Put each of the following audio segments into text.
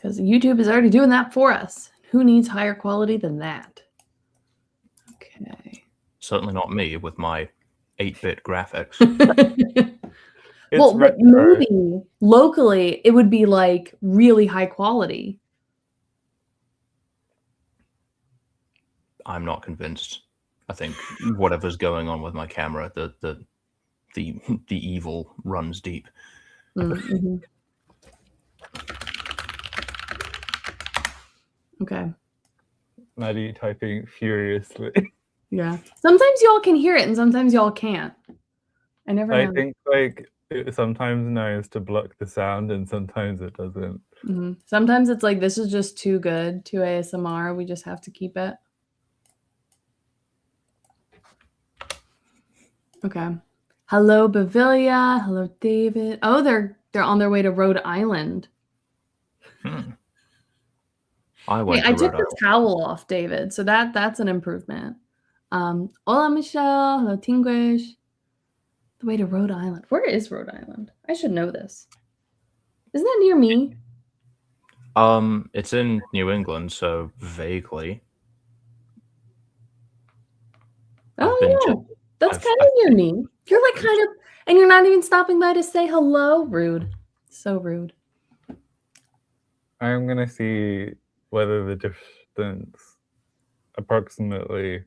because YouTube is already doing that for us. Who needs higher quality than that? Okay. Certainly not me with my 8-bit graphics. Well, but maybe locally it would be like really high quality. I'm not convinced. I think whatever's going on with my camera, the evil runs deep. Mm-hmm. Okay. Maddie typing furiously. Yeah. Sometimes y'all can hear it and sometimes y'all can't. I never know. I think like it sometimes knows to block the sound and sometimes it doesn't. Mm-hmm. Sometimes it's like, this is just too good to ASMR. We just have to keep it. Okay. Hello, Bavilia. Hello, David. Oh, they're on their way to Rhode Island. I took the towel off, David, so that's an improvement. Hola, Michelle. Hello, Tinguish. The way to Rhode Island. Where is Rhode Island? I should know this. Isn't that near me? It's in New England, so vaguely. Oh, yeah. That's kind of near me. You're like kind of, and you're not even stopping by to say hello. Rude. So rude. I'm going to see whether the distance approximately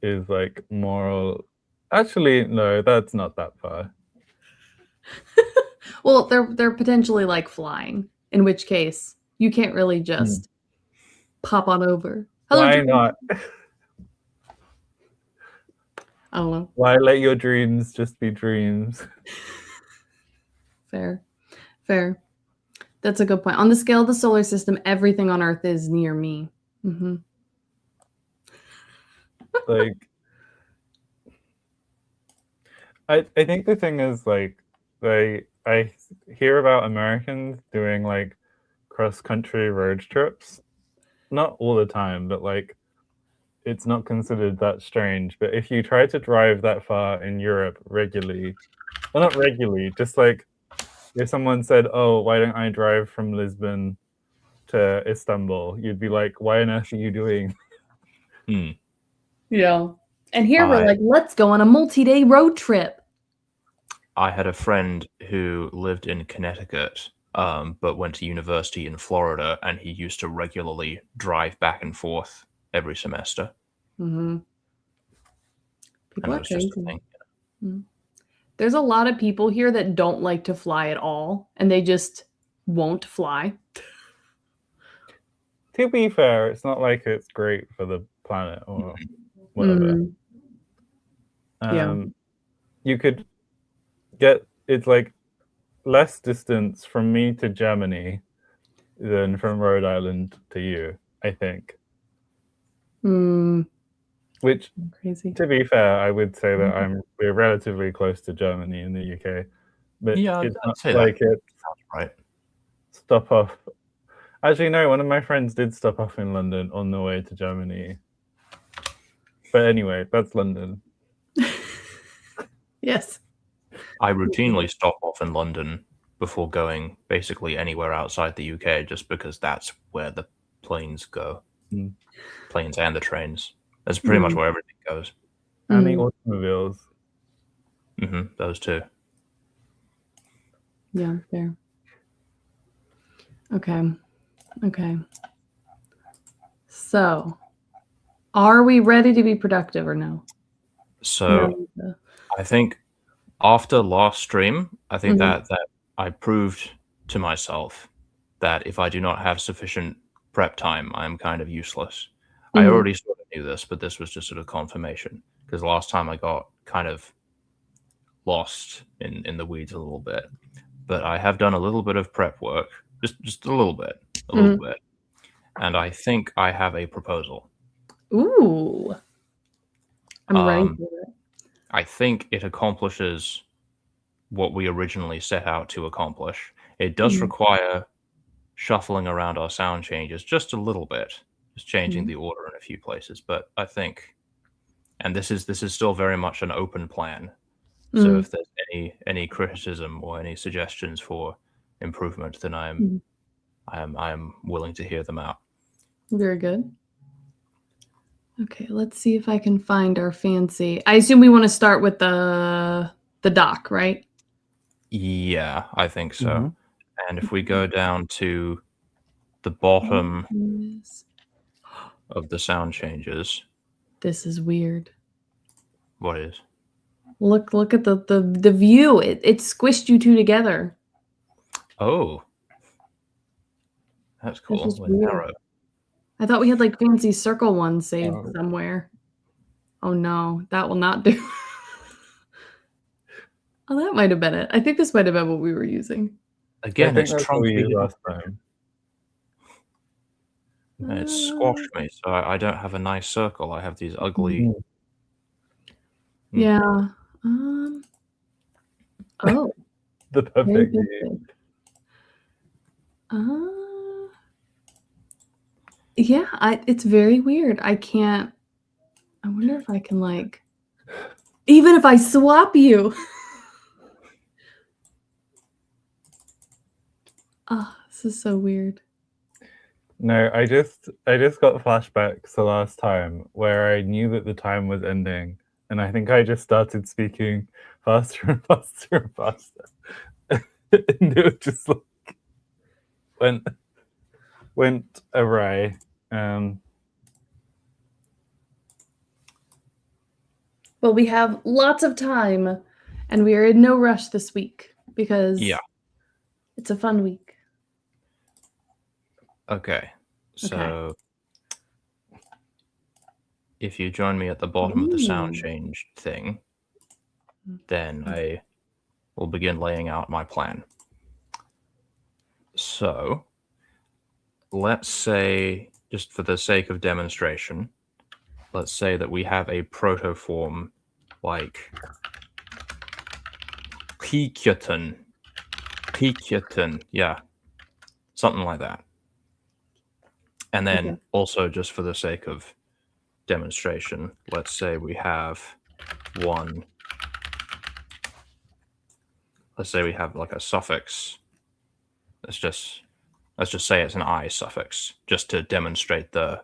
is like moral. Actually, no, that's not that far. Well, they're potentially like flying, in which case you can't really just pop on over. Hello, why not? I don't know. Why let your dreams just be dreams? Fair. That's a good point. On the scale of the solar system, everything on Earth is near me. Mm-hmm. Like, I think the thing is like, I hear about Americans doing like cross-country road trips, not all the time, but like it's not considered that strange. But if you try to drive that far in Europe regularly, well, not regularly, just like if someone said, oh, why don't I drive from Lisbon to Istanbul? You'd be like, why on earth are you doing? Yeah. And here we're like, let's go on a multi-day road trip. I had a friend who lived in Connecticut, but went to university in Florida, and he used to regularly drive back and forth every semester. Mm-hmm. People are crazy. Mm-hmm. There's a lot of people here that don't like to fly at all, and they just won't fly. To be fair, it's not like it's great for the planet or whatever. You could get, it's like less distance from me to Germany than from Rhode Island to you, I think. Which, crazy. To be fair, I would say that we're relatively close to Germany in the UK, but yeah, it's not like it right. Stop off. Actually, no. One of my friends did stop off in London on the way to Germany. But anyway, that's London. Yes. I routinely stop off in London before going basically anywhere outside the UK, just because that's where the planes go. Planes and the trains. That's pretty much where everything goes. And the automobiles. Those two. Yeah, fair. Okay. So, are we ready to be productive or no? So, I think after last stream, I think that I proved to myself that if I do not have sufficient prep time, I'm kind of useless. I already sort of knew this, but this was just sort of confirmation, because last time I got kind of lost in the weeds a little bit. But I have done a little bit of prep work, just a little bit, and I think I have a proposal. Ooh, I'm ready for it. I think it accomplishes what we originally set out to accomplish. It does require shuffling around our sound changes just a little bit, just changing the order in a few places. But I think, and this is still very much an open plan. So if there's any criticism or any suggestions for improvement, then I'm I am willing to hear them out. Very good. Okay, let's see if I can find our fancy. I assume we want to start with the dock, right? Yeah, I think so. Mm-hmm. And if we go down to the bottom of the sound changes. This is weird. What is? Look at the view. It squished you two together. Oh. That's cool. Narrow. I thought we had like fancy circle ones saved somewhere. Oh no, that will not do. Oh, that might have been it. I think this might have been what we were using. Again, I think that's what we used truncated. last time. And it squashed me, so I don't have a nice circle. I have these ugly. Yeah. Oh. The perfect. Yeah, it's very weird. I can't. I wonder if I can like. Even if I swap you. Oh, this is so weird. No, I just got flashbacks the last time where I knew that the time was ending, and I think I just started speaking faster and faster and faster, and it just like went awry. Well, we have lots of time, and we are in no rush this week because it's a fun week. Okay, so if you join me at the bottom of the sound change thing, then I will begin laying out my plan. So let's say, just for the sake of demonstration, let's say that we have a protoform like Kikyoten, yeah, something like that. And then also, just for the sake of demonstration, let's say we have one. Let's say we have like a suffix. Let's just say it's an I suffix, just to demonstrate the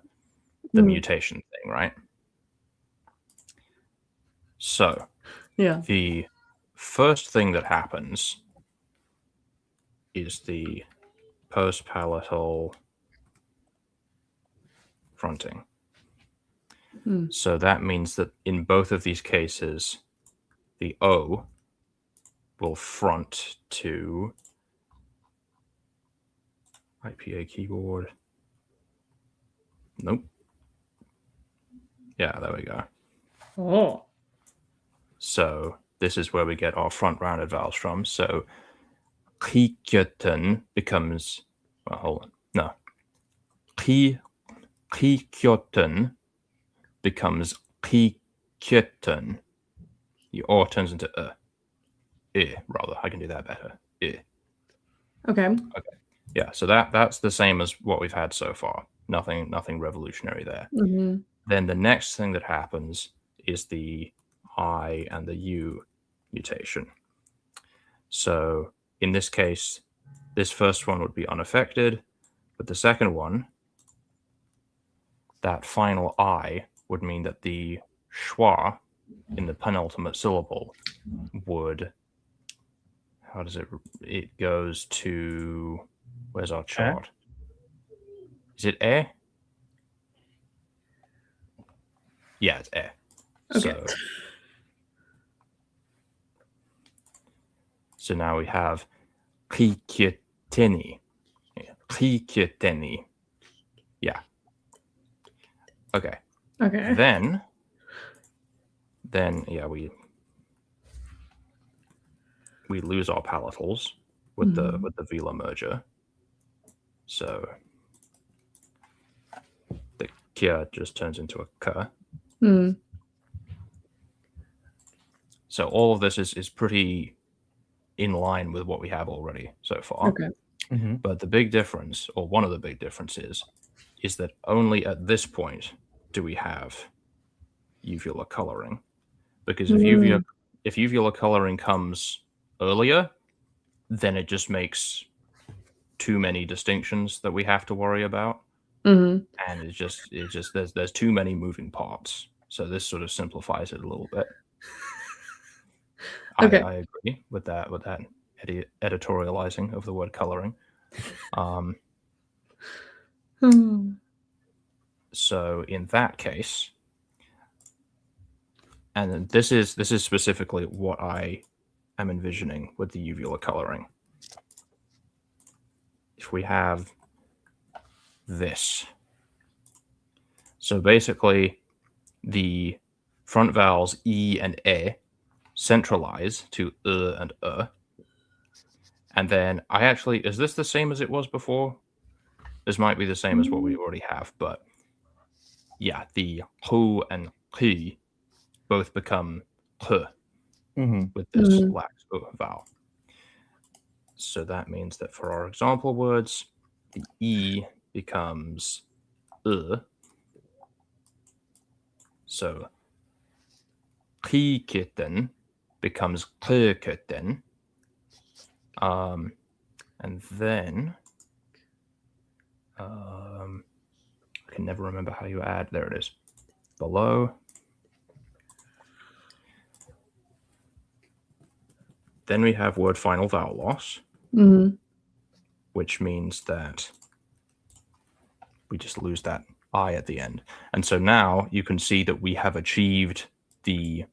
mutation thing, right? So, the first thing that happens is the post-palatal fronting. So that means that in both of these cases, the O will front to IPA keyboard. Nope. Yeah, there we go. Oh. So this is where we get our front rounded vowels from. So Kikyoten becomes, well, hold on. No. Kikyoten becomes Kikyoten. The O turns into rather. I can do that better. Okay. Yeah, so that's the same as what we've had so far. Nothing revolutionary there. Then the next thing that happens is the I and the U mutation. So in this case, this first one would be unaffected, but the second one, that final I, would mean that the schwa in the penultimate syllable would, how does it goes to, where's our chart? Is it A? Yeah, it's A. Okay. So now we have Kikyoten. Yeah. Okay. Then yeah, we lose our palatals with the velar merger. So the kia just turns into a ka. So all of this is pretty in line with what we have already so far. But the big difference, or one of the big differences, is that only at this point do we have uvular coloring. Because if uvular coloring comes earlier, then it just makes too many distinctions that we have to worry about. Mm-hmm. And it's just there's too many moving parts. So this sort of simplifies it a little bit. Okay. I agree with that editorializing of the word coloring. So in that case, and this is specifically what I am envisioning with the uvula coloring. If we have this, so basically the front vowels E and E centralize to and and then I actually, is this the same as it was before? This might be the same as what we already have, but yeah, the hu and ki both become h with this lax vowel. So that means that for our example words, the E becomes So qikitten becomes qikitten. And then I can never remember how you add. There it is. Below. Then we have word final vowel loss, which means that we just lose that I at the end. And so now you can see that we have achieved the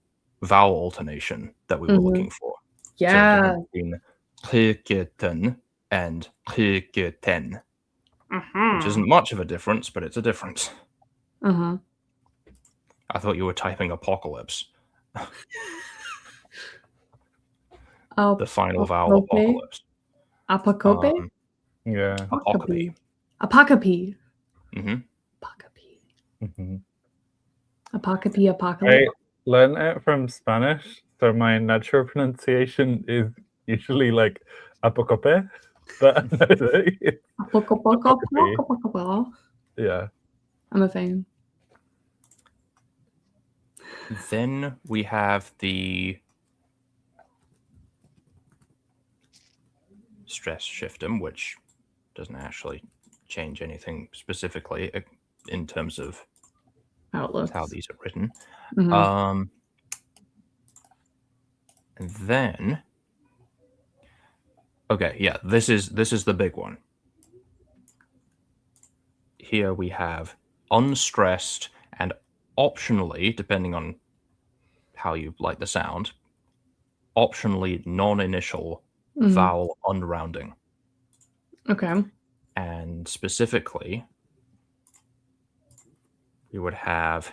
vowel alternation that we were looking for. Yeah. So between qikitten and qikitten, which isn't much of a difference, but it's a difference. I thought you were typing apocalypse. The final vowel apocalypse. Apocope? Yeah. Apocope. Apocope. Apocope, apocalypse. I learned it from Spanish, so my natural pronunciation is usually like apocope. But yeah. I'm a fan. Then we have the stress shiftum, which doesn't actually change anything specifically in terms of how these are written. And then, okay, yeah, this is the big one. Here we have unstressed and optionally, depending on how you like the sound, optionally non-initial vowel unrounding. Okay. And specifically, we would have,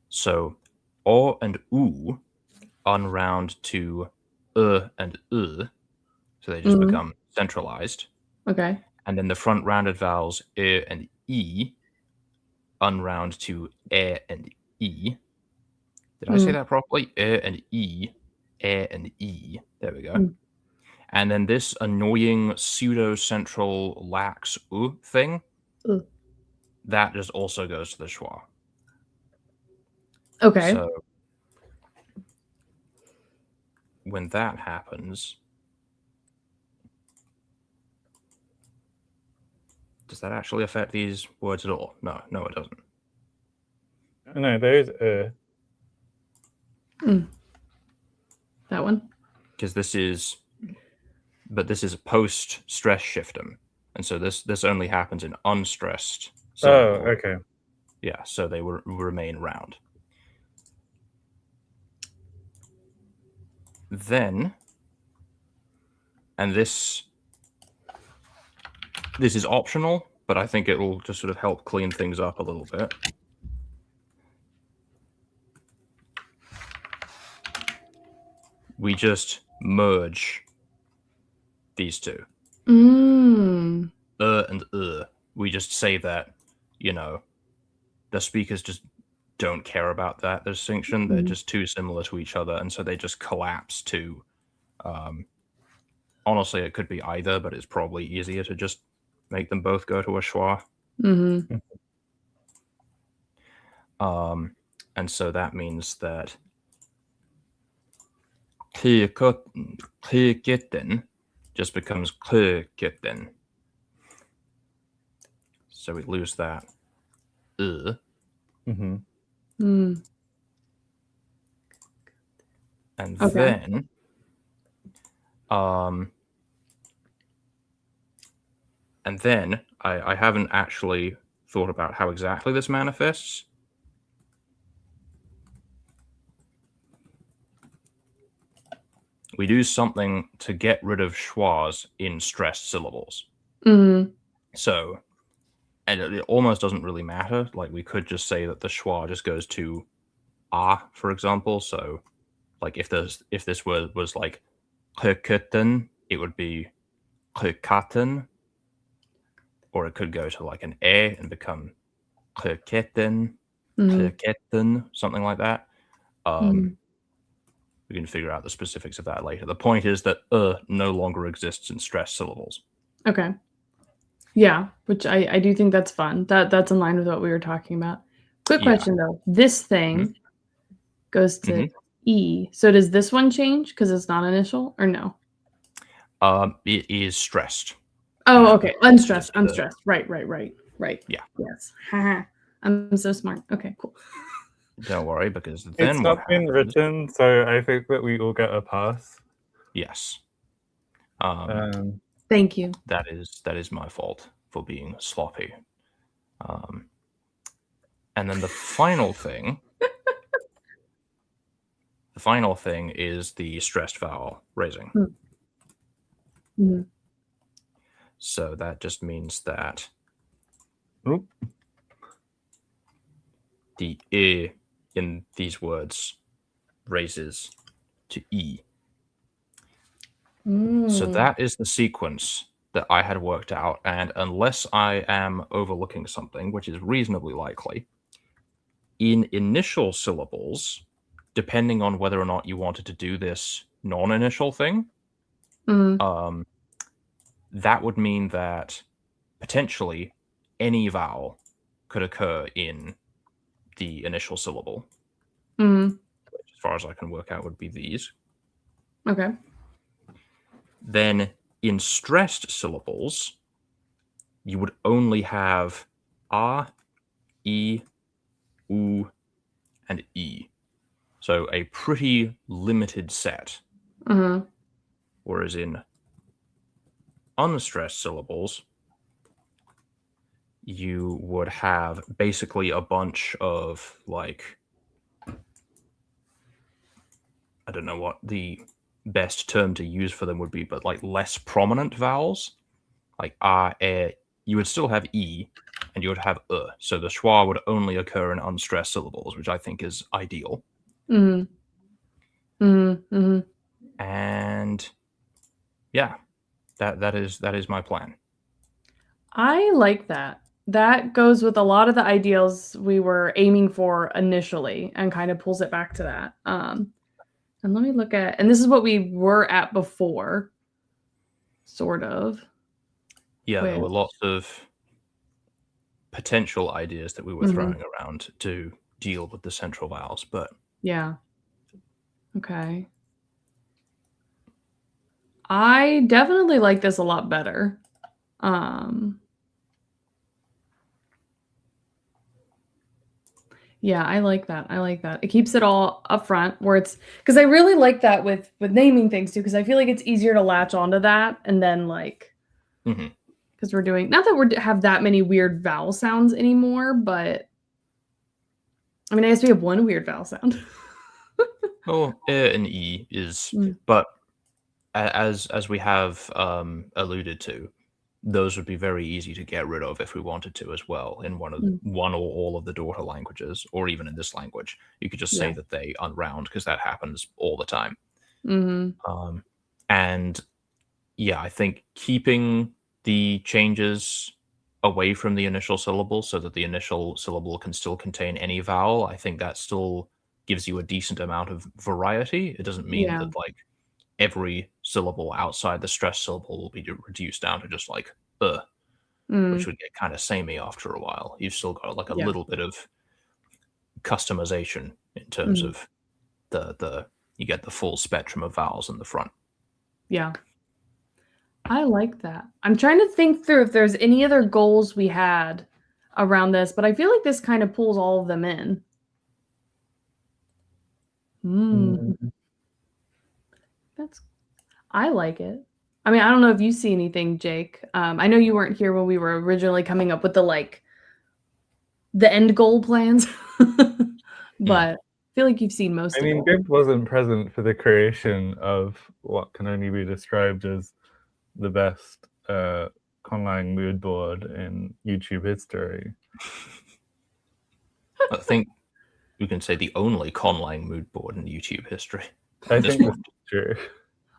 so O and U unround to and so they just become centralized. Okay. And then the front rounded vowels and E unround to and E. Did I say that properly? And E, and E. There we go. And then this annoying pseudo-central lax thing, that just also goes to the schwa. Okay. So when that happens, does that actually affect these words at all? No, it doesn't. No, there's that one. Because this is a post-stress shiftum, and so this only happens in unstressed. So, okay. Yeah, so they will remain round. Then, and this is optional, but I think it will just sort of help clean things up a little bit. We just merge these two. And we just say that, the speakers just don't care about that distinction. They're just too similar to each other, and so they just collapse to, honestly, it could be either, but it's probably easier to just make them both go to a schwa. And so that means that qikitten just becomes kitten. So we lose that. Mm-hmm. Mm. And Okay. then I haven't actually thought about how exactly this manifests. We do something to get rid of schwas in stressed syllables. Mm-hmm. So, and it almost doesn't really matter. Like, we could just say that the schwa just goes to for example. So, like, if this word was like kitten, it would be katten, or it could go to like an and become kitten, something like that. We can figure out the specifics of that later. The point is that no longer exists in stressed syllables. Okay. Yeah, which I do think that's fun. That's in line with what we were talking about. Quick question though. This thing goes to E. So does this one change because it's not initial or no? It is stressed. Oh, okay. Unstressed. Right. Yeah. Yes. I'm so smart. Okay, cool. Don't worry, because then it's not been written, so I think that we all get a pass. Yes. Thank you. That is my fault for being sloppy. And then the final thing is the stressed vowel raising. Mm-hmm. So that just means that the I in these words raises to E. So that is the sequence that I had worked out, and unless I am overlooking something, which is reasonably likely, in initial syllables, depending on whether or not you wanted to do this non-initial thing, that would mean that potentially any vowel could occur in the initial syllable. Which, as far as I can work out, would be these. Okay. Then in stressed syllables, you would only have E, U, and E. So a pretty limited set. Whereas in unstressed syllables, you would have basically a bunch of, like, I don't know what the best term to use for them would be, but like less prominent vowels, like you would still have E and you would have so the schwa would only occur in unstressed syllables, which I think is ideal. And yeah, that is my plan. I like that. That goes with a lot of the ideals we were aiming for initially and kind of pulls it back to that. And let me look at, and this is what we were at before, sort of. Yeah, there were lots of potential ideas that we were throwing around to deal with the central vowels, but yeah. Okay. I definitely like this a lot better. Yeah, I like that. It keeps it all up front where it's, because I really like that with naming things too, because I feel like it's easier to latch onto that and then like, because we're doing, not that we have that many weird vowel sounds anymore, but I mean, I guess we have one weird vowel sound. Well, and E is, but as we have alluded to, those would be very easy to get rid of if we wanted to as well in one or all of the daughter languages, or even in this language. You could just say that they unround, because that happens all the time. And yeah, I think keeping the changes away from the initial syllable so that the initial syllable can still contain any vowel, I think that still gives you a decent amount of variety. It doesn't mean that like every syllable outside the stressed syllable will be reduced down to just like which would get kind of samey after a while. You've still got like a little bit of customization in terms of the you get the full spectrum of vowels in the front. Yeah. I like that. I'm trying to think through if there's any other goals we had around this, but I feel like this kind of pulls all of them in. I like it. I mean, I don't know if you see anything, Jake. I know you weren't here when we were originally coming up with the end goal plans, but I feel like you've seen most of it. I mean, Gibbs wasn't present for the creation of what can only be described as the best conlang mood board in YouTube history. I think we can say the only conlang mood board in YouTube history. I think that's true.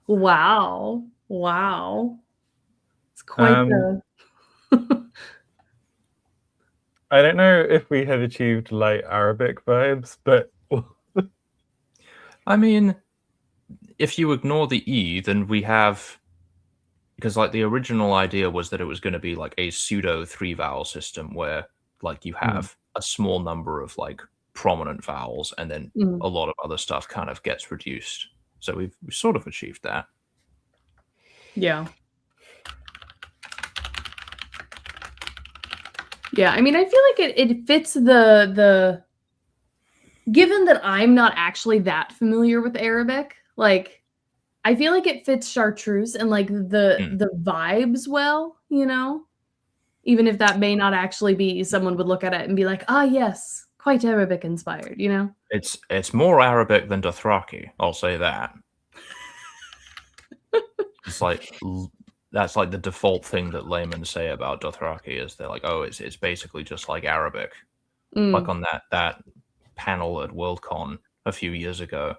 Wow. It's quite the... I don't know if we have achieved light Arabic vibes, but... I mean, if you ignore the E, then we have... Because, like, the original idea was that it was going to be, like, a pseudo three-vowel system where, like, you have a small number of, like, prominent vowels, and then a lot of other stuff kind of gets reduced. So we've sort of achieved that. Yeah. Yeah, I mean, I feel like it fits the given that I'm not actually that familiar with Arabic, like, I feel like it fits chartreuse and, like, the vibes well, you know? Even if that may not actually be, someone would look at it and be like, ah, yes, quite Arabic inspired, you know? It's more Arabic than Dothraki, I'll say that. It's like, that's like the default thing that laymen say about Dothraki is they're like, oh, it's basically just like Arabic. Like on that panel at Worldcon a few years ago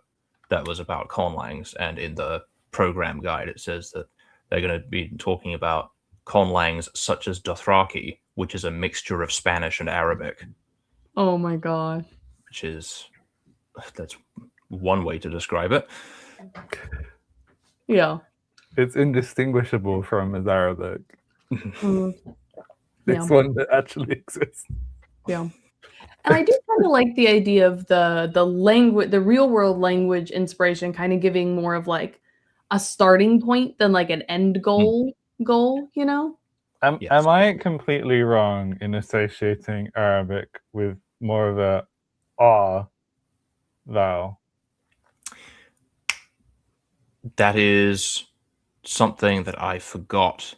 that was about conlangs, and in the program guide it says that they're going to be talking about conlangs such as Dothraki, which is a mixture of Spanish and Arabic. Oh my god. That's one way to describe it. Yeah. It's indistinguishable from as Arabic. This one that actually exists. Yeah. And I do kind of like the idea of the language, the real world language inspiration kind of giving more of like a starting point than like an end goal, you know? Am I completely wrong in associating Arabic with more of a ah vowel? That is something that I forgot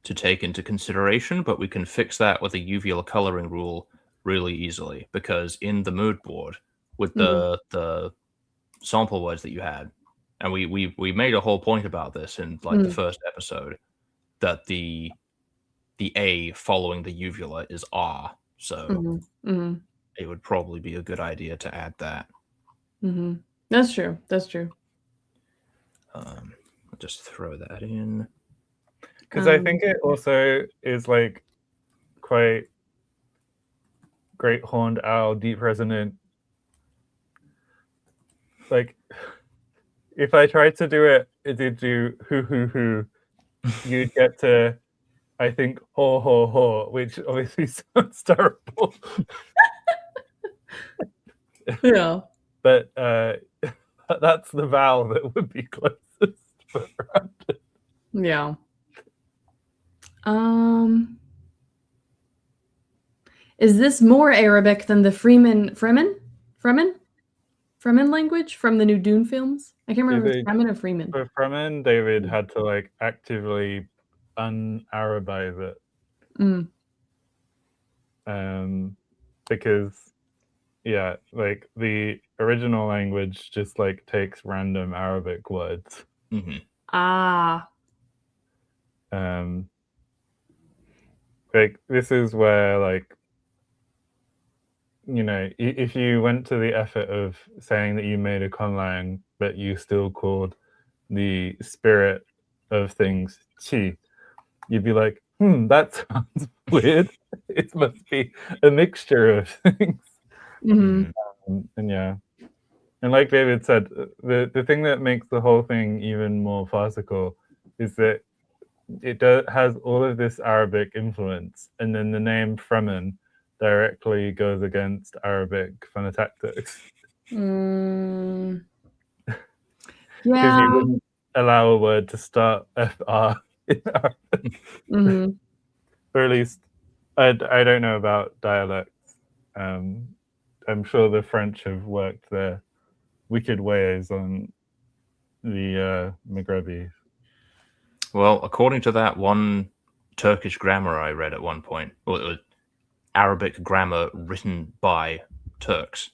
to take into consideration, but we can fix that with a uvular coloring rule really easily, because in the mood board with the sample words that you had, and we made a whole point about this in like the first episode, that the A following the uvula is ah, so it would probably be a good idea to add that. That's true. I'll just throw that in. Because I think it also is like quite great horned owl, deep resonant. Like, if I tried to do it, it did do hoo, you'd get to, I think, ho, which obviously sounds terrible. Yeah. But that's the vowel that would be closest for Brandon. Yeah. Is this more Arabic than the Fremen language from the new Dune films? I can't remember if it's Fremen or Freeman. For Fremen, David had to like actively un-Arabize it. Because like the original language just like takes random Arabic words. Like this is where, like, you know, if you went to the effort of saying that you made a conlang, but you still called the spirit of things chi, you'd be like, that sounds weird. It must be a mixture of things. And like David said, the thing that makes the whole thing even more farcical is that it has all of this Arabic influence, and then the name Fremen directly goes against Arabic phonotactics. Because you wouldn't allow a word to start FR Mm-hmm. Or at least I don't know about dialects. I'm sure the French have worked their wicked ways on the Maghrebi. Well, according to that one Turkish grammar I read at one point, or Arabic grammar written by Turks,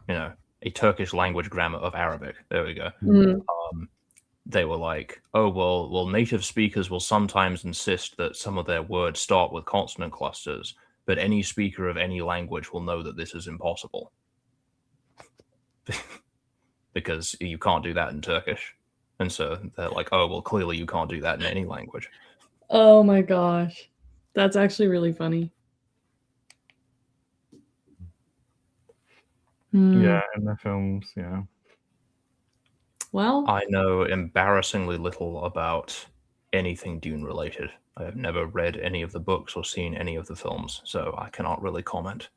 a Turkish language grammar of Arabic. There we go. Mm-hmm. They were like, oh, well, native speakers will sometimes insist that some of their words start with consonant clusters, but any speaker of any language will know that this is impossible. Because you can't do that in Turkish. And so they're like, oh, well, clearly you can't do that in any language. Oh my gosh. That's actually really funny. Yeah, in the films, yeah. Well, I know embarrassingly little about anything Dune related. I have never read any of the books or seen any of the films, so I cannot really comment.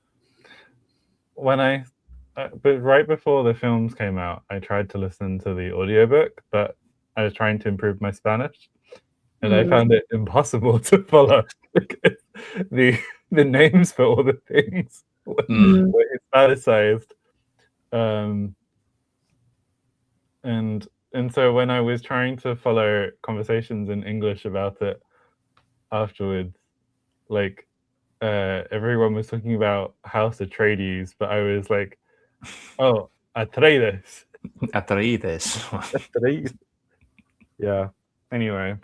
But right before the films came out, I tried to listen to the audiobook, but I was trying to improve my Spanish, and I found it impossible to follow because the names for all the things were Hispanicized. And so when I was trying to follow conversations in English about it afterwards, like everyone was talking about House Atreides, but I was like, oh, Atreides. Atreides. Yeah. Anyway.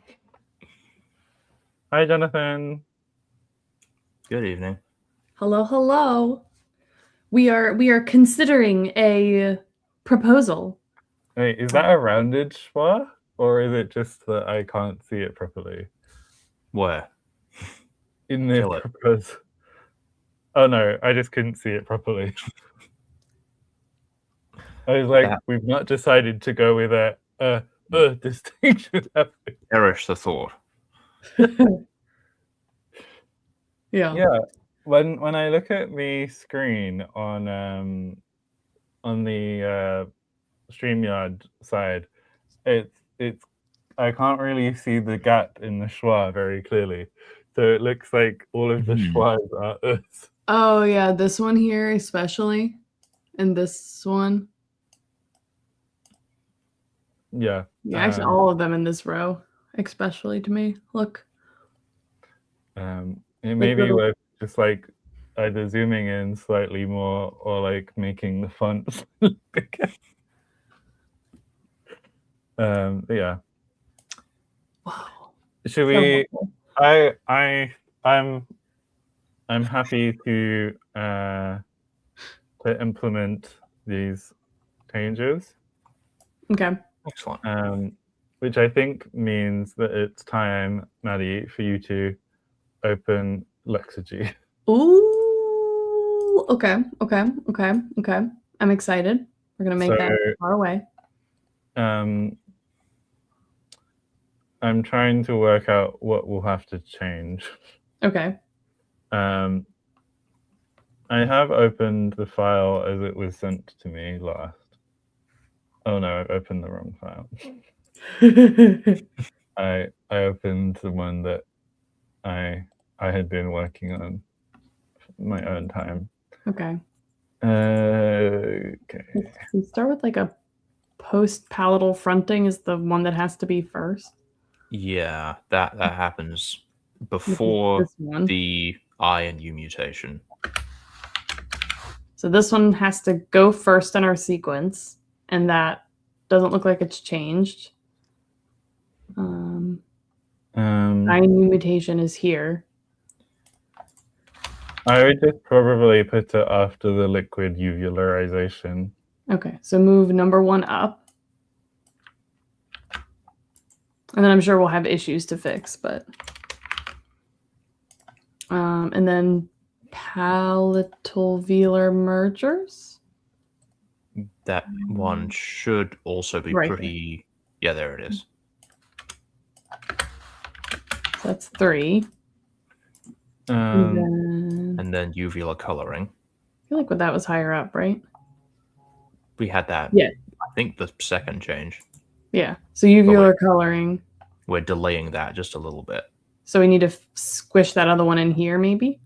Hi, Jonathan. Good evening. Hello. We are considering a proposal. Hey, is that a rounded schwa? Or is it just that I can't see it properly? Where? In the proposal. Oh no, I just couldn't see it properly. I was like, we've not decided to go with a distinction. Perish the thought. Yeah. When I look at the screen on the StreamYard side, it's I can't really see the gap in the schwa very clearly. So it looks like all of the schwas are us. Oh yeah, this one here especially, and this one. Yeah. Yeah, actually all of them in this row, especially to me. Look. It may be worth just like either zooming in slightly more or like making the font bigger. Yeah. Wow. Should we? I'm happy to implement these changes. Okay. Excellent. Which I think means that it's time, Maddie, for you to open Lexergy. Ooh. Okay. I'm excited. We're gonna make that far away. I'm trying to work out what we'll have to change. Okay. I have opened the file as it was sent to me last. Oh no, I've opened the wrong file. I opened the one that I had been working on my own time. Okay. Okay. We start with like a post-palatal fronting is the one that has to be first. Yeah, that happens before the I and U mutation. So this one has to go first in our sequence, and that doesn't look like it's changed. I and U mutation is here. I would just probably put it after the liquid uvularization. Okay, so move number 1 up. And then I'm sure we'll have issues to fix, but... and then palatal velar mergers? That one should also be pretty... Yeah, there it is. So that's 3. And then uvular coloring. I feel like that was higher up, right? We had that. Yeah. I think the second change. Yeah. So uvular coloring. we're delaying that just a little bit. So we need to squish that other one in here, maybe?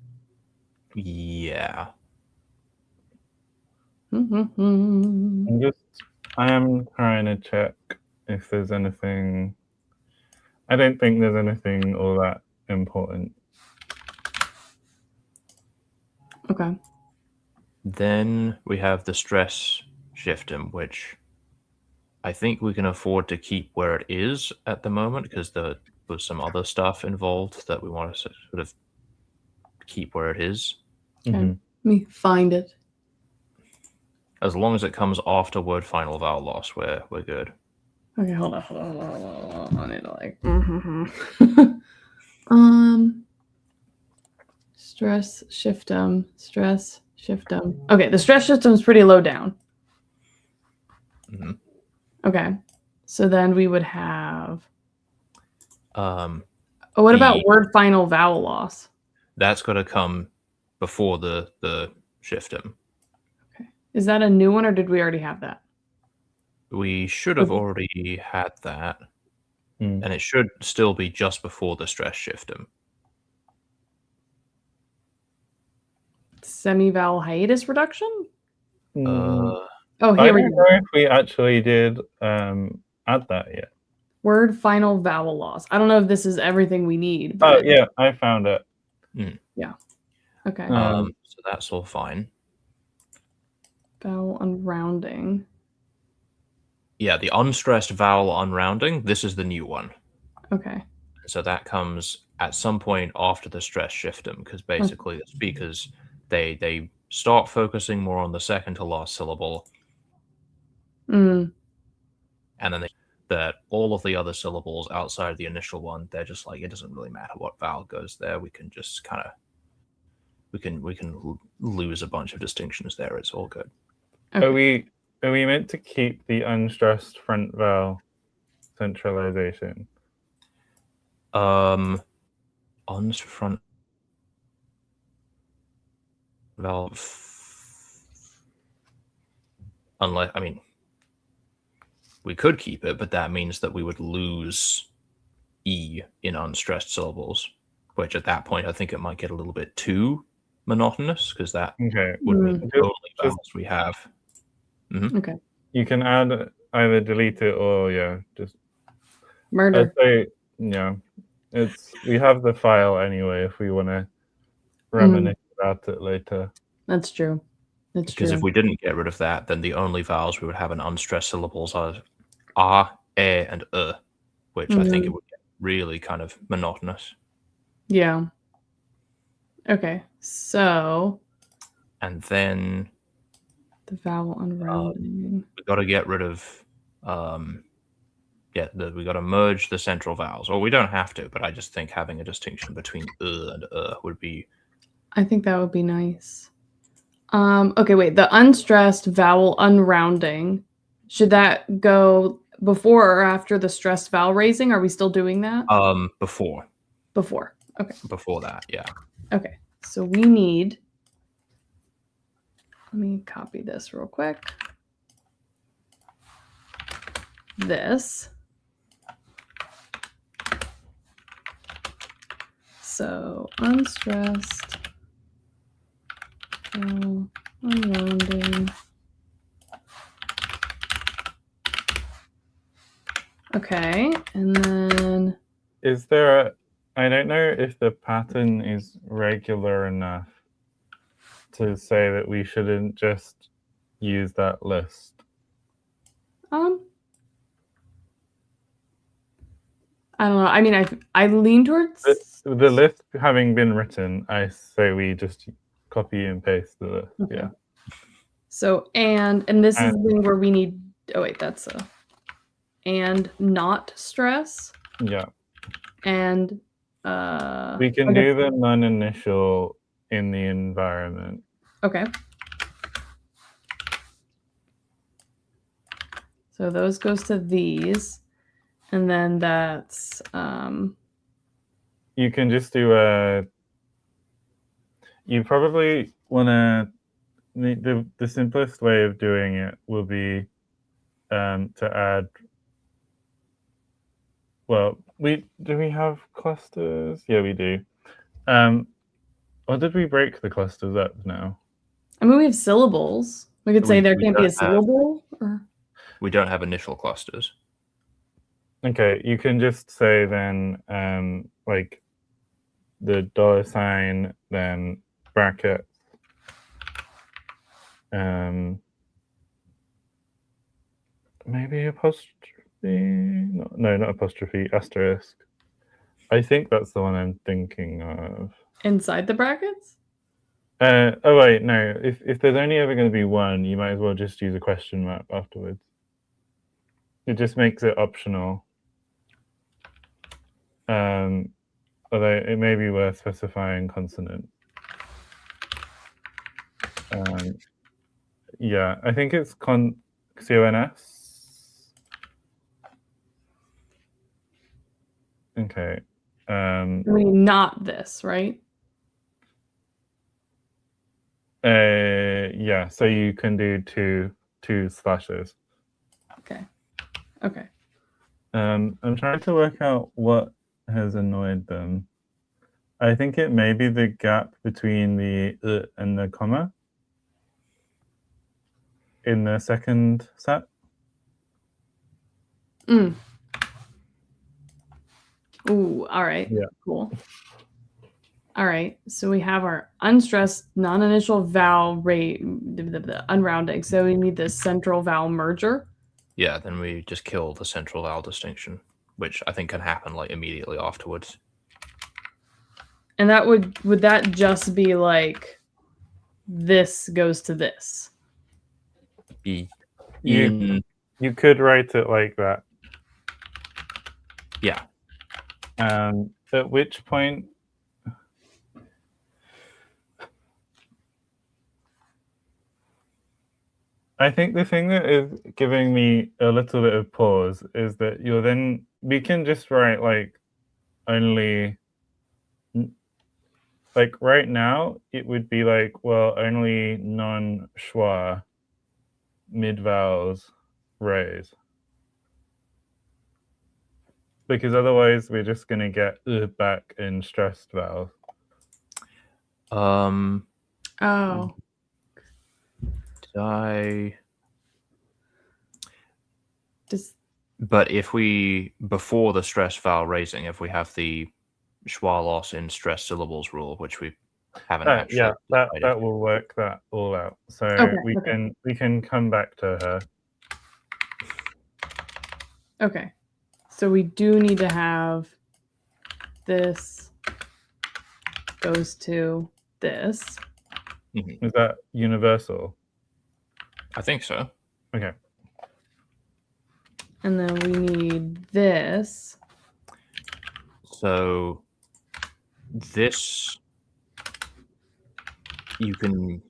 Yeah. I am trying to check if there's anything. I don't think there's anything all that important. Okay. Then we have the stress shiftem, which I think we can afford to keep where it is at the moment because there was some other stuff involved that we want to sort of keep where it is. Okay. Let me find it. As long as it comes after word final vowel loss, we're good. Okay, hold on. I need to like. Stress shiftem. Okay, the stress shiftem's pretty low down. Mm-hmm. Okay, so then we would have. What about word final vowel loss? That's got to come before the shiftem. Okay, is that a new one or did we already have that? We should have already had that, and it should still be just before the stress shiftem. Semi-vowel hiatus reduction? Here we go. I don't know if we actually did add that yet. Word final vowel loss. I don't know if this is everything we need. But yeah, I found it. Yeah. Okay. So that's all fine. Vowel unrounding. Yeah, the unstressed vowel unrounding, this is the new one. Okay. So that comes at some point after the stress shiftem, because basically the speakers, they start focusing more on the second to last syllable. And then that all of the other syllables outside of the initial one, they're just like, it doesn't really matter what vowel goes there. We can just kind of, we can lose a bunch of distinctions there. It's all good. Okay. Are we meant to keep the unstressed front vowel centralization? Front vowel, unless, I mean, we could keep it, but that means that we would lose E in unstressed syllables, which at that point I think it might get a little bit too monotonous because that would be the only vowels we have. Okay. You can add either delete it or just murder. I'd say we have the file anyway if we want to reminisce about it later. That's true. Because if we didn't get rid of that, then the only vowels we would have in unstressed syllables are A, and which I think it would get really kind of monotonous. Yeah. Okay. So. And then. The vowel unrounding. We got to get rid of. We got to merge the central vowels. Or we don't have to, but I just think having a distinction between and would be. I think that would be nice. Okay, wait. The unstressed vowel unrounding, should that go before or after the stressed vowel raising? Are we still doing that? Before. Before. Okay. Before that, yeah. Okay. So we need. Let me copy this real quick. This. So unstressed. Unrounding. Okay, and then is there I don't know if the pattern is regular enough to say that we shouldn't just use that list. I don't know. I mean, I lean towards the list having been written. I say we just copy and paste the list. Okay. Yeah. So and this is where we need. Oh wait, that's and not stress. Yeah. And we can do the non-initial in the environment. Okay. So those goes to these, and then that's you can just do you probably want to the simplest way of doing it will be to add well, do we have clusters? Yeah, we do. Or did we break the clusters up now? I mean, we have syllables. We could say there can't be a syllable. We don't have initial clusters. Okay, you can just say then, like the $, then brackets, maybe apostrophe. No, not apostrophe. Asterisk. I think that's the one I'm thinking of. Inside the brackets? Oh wait, no. If there's only ever going to be one, you might as well just use a question mark afterwards. It just makes it optional. Although it may be worth specifying consonant. Yeah, I think it's CONS. Okay. I mean, not this, right? Yeah, so you can do two slashes. Okay. Okay. I'm trying to work out what has annoyed them. I think it may be the gap between the and the comma in the second set. Ooh, all right. Yeah. Cool. All right. So we have our unstressed non-initial vowel rate, the unrounding. So we need this central vowel merger. Yeah, then we just kill the central vowel distinction, which I think can happen like immediately afterwards. And that would that just be like this goes to this? You could write it like that. Yeah. At which point I think the thing that is giving me a little bit of pause is that we can just write like only, like right now it would be like, well, only non-schwa mid-vowels raise. Because otherwise we're just going to get back in stressed vowels. Oh. But if we, before the stress vowel raising, if we have the schwa loss in stressed syllables rule, which we haven't actually that will work that all out. So we can come back to her. Okay. So we do need to have this goes to this. Mm-hmm. Is that universal? I think so. Okay. And then we need this. So this, you can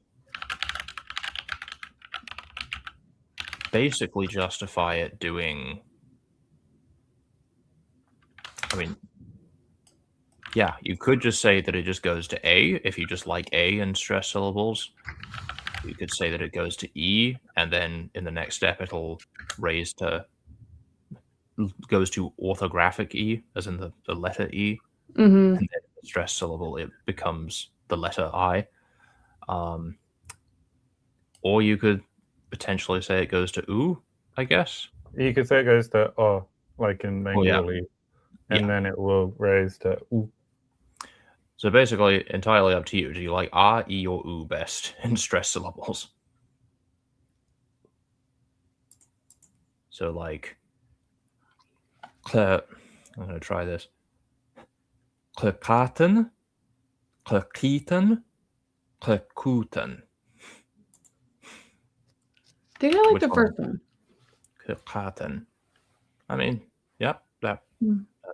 basically justify it doing, I mean, yeah, you could just say that it just goes to A if you just like A in stressed syllables. You could say that it goes to E, and then in the next step it'll raise to, goes to orthographic E, as in the letter E. Mm-hmm. And then the stressed syllable, it becomes the letter I. Or you could potentially say it goes to U, I guess. You could say it goes to O, like in Bengali, and then it will raise to U. So basically, entirely up to you. Do you like A, E, or U best in stressed syllables? So like, I'm going to try this. Klekaten, kleketen, klekuten. I think I like the first one. Klekaten. I mean, yeah, that's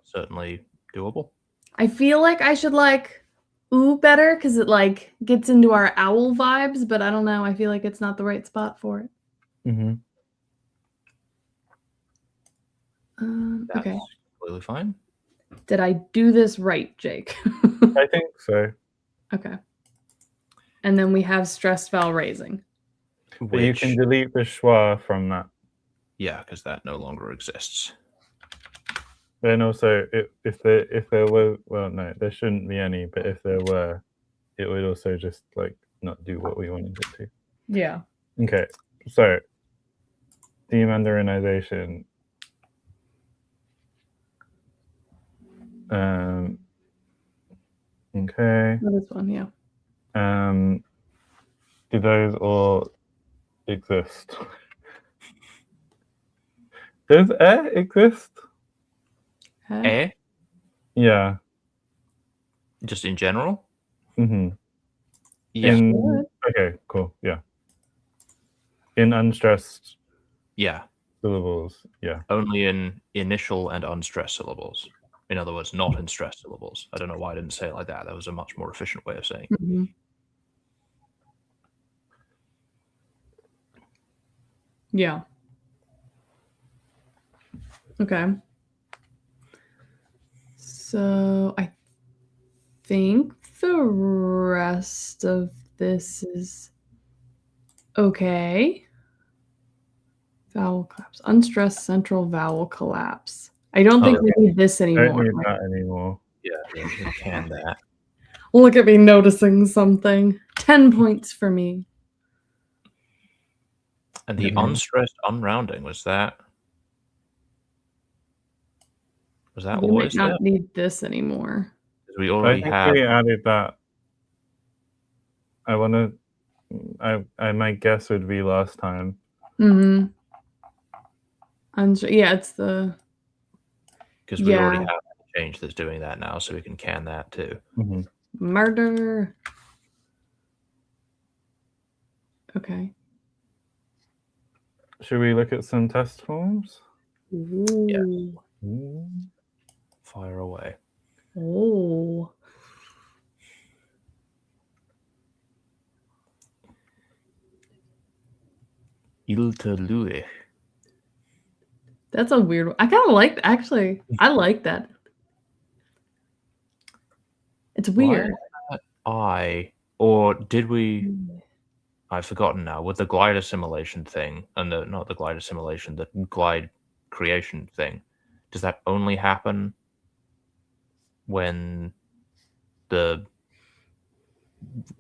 certainly doable. I feel like I should like ooh better because it like gets into our owl vibes, but I don't know. I feel like it's not the right spot for it. Mm-hmm. Okay. Completely fine. Did I do this right, Jake? I think so. Okay. And then we have stressed vowel raising. But you can delete the schwa from that. Yeah, because that no longer exists. And also, if there were, well, no, there shouldn't be any. But if there were, it would also just like not do what we wanted it to. Yeah. Okay, so demandarinization. Okay. This one, yeah. Do those all exist? Does exist? Eh? Yeah. Just in general? Mm-hmm. Yeah. Okay, cool. Yeah. In unstressed Yeah. syllables. Yeah. Only in initial and unstressed syllables. In other words, not in stressed syllables. I don't know why I didn't say it like that. That was a much more efficient way of saying it. Mm-hmm. Yeah. Okay. So I think the rest of this is okay. Vowel collapse. Unstressed central vowel collapse. I don't think we need this anymore. Don't need that anymore. Yeah, we can that. Look at me noticing something. 10 points for me. And the unstressed unrounding, was that We always might there? not need this anymore. We already have. We added that. I might guess would be last time. Mm-hmm. Yeah, it's the. Because we already have a change that's doing that now, so we can can that too. Mm-hmm. Murder. Okay. Should we look at some test forms? Ooh. Yeah. Ooh. Fire away. Oh. Ilteluich. That's a weird one. I kind of like, actually, I like that. It's weird. Or did we? I've forgotten now. With the glide assimilation thing, and not the glide assimilation, the glide creation thing, does that only happen when the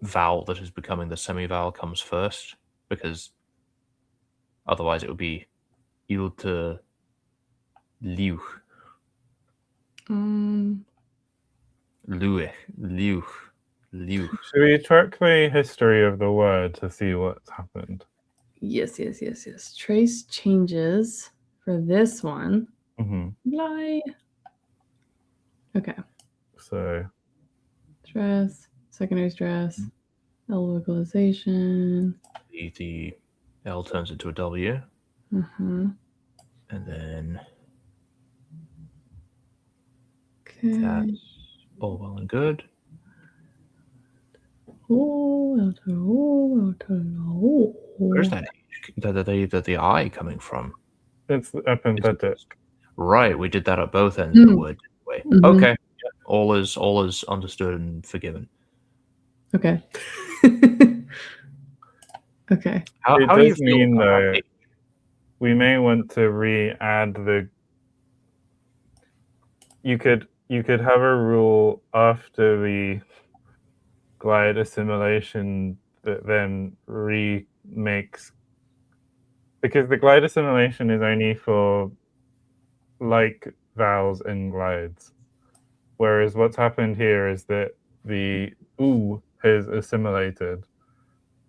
vowel that is becoming the semi-vowel comes first? Because otherwise it would be ilte liuch. Luich. Should we track the history of the word to see what's happened? Yes. Trace changes for this one. Mm-hmm. Okay. So. Stress, secondary stress, L localization. The L turns into a W. Mm-hmm. And then. Okay. That's all well and good. Where's that the I coming from? It's epenthetic. Right, we did that at both ends of the word, didn't we? Okay. Yeah. All is understood and forgiven. Okay. Okay. How do you feel though, we may want to re-add the. You could have a rule after the glide assimilation that then remakes, because the glide assimilation is only for like vowels and glides, whereas what's happened here is that the oo has assimilated,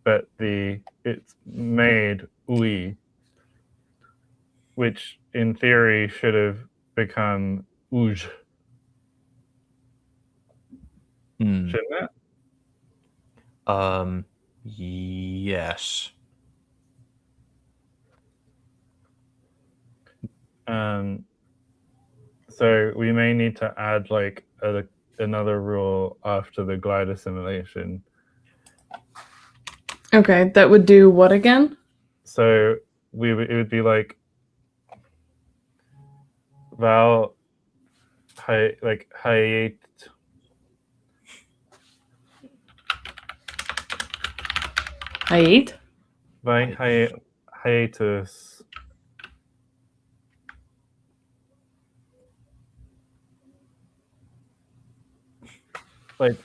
but it's made ui, which in theory should have become uj. Shouldn't it? Yes. So we may need to add like another rule after the glide assimilation. Okay, that would do what again? So it would be like vowel like hiate. Hiate? By hiatus. like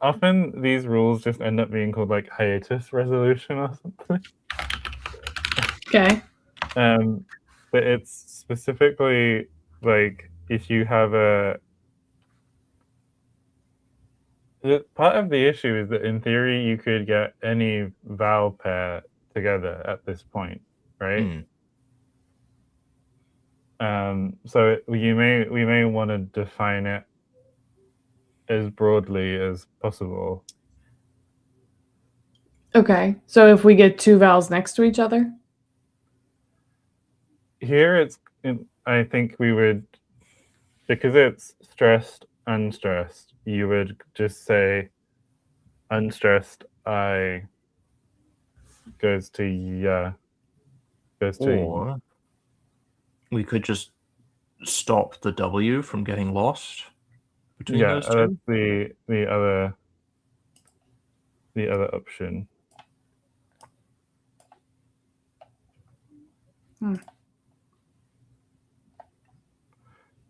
often these rules just end up being called like hiatus resolution or something. Okay. But it's specifically like if you have part of the issue is that in theory you could get any vowel pair together at this point, right? So we may want to define it as broadly as possible. Okay. So if we get two vowels next to each other? Here I think we would, because it's stressed, unstressed, you would just say unstressed I goes to yeah, goes to. Or we could just stop the W from getting lost between those two. That's the other option.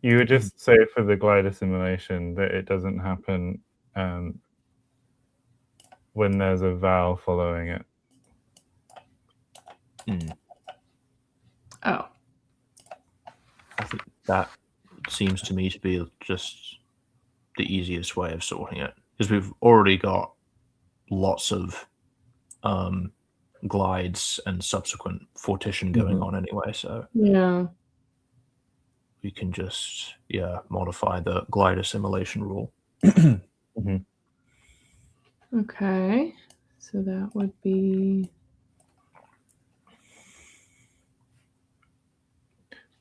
You would just say for the glide assimilation that it doesn't happen when there's a vowel following it. Oh. I think that seems to me to be just the easiest way of sorting it, because we've already got lots of glides and subsequent fortition going on anyway, so yeah, we can just modify the glide assimilation rule. Okay, so that would be.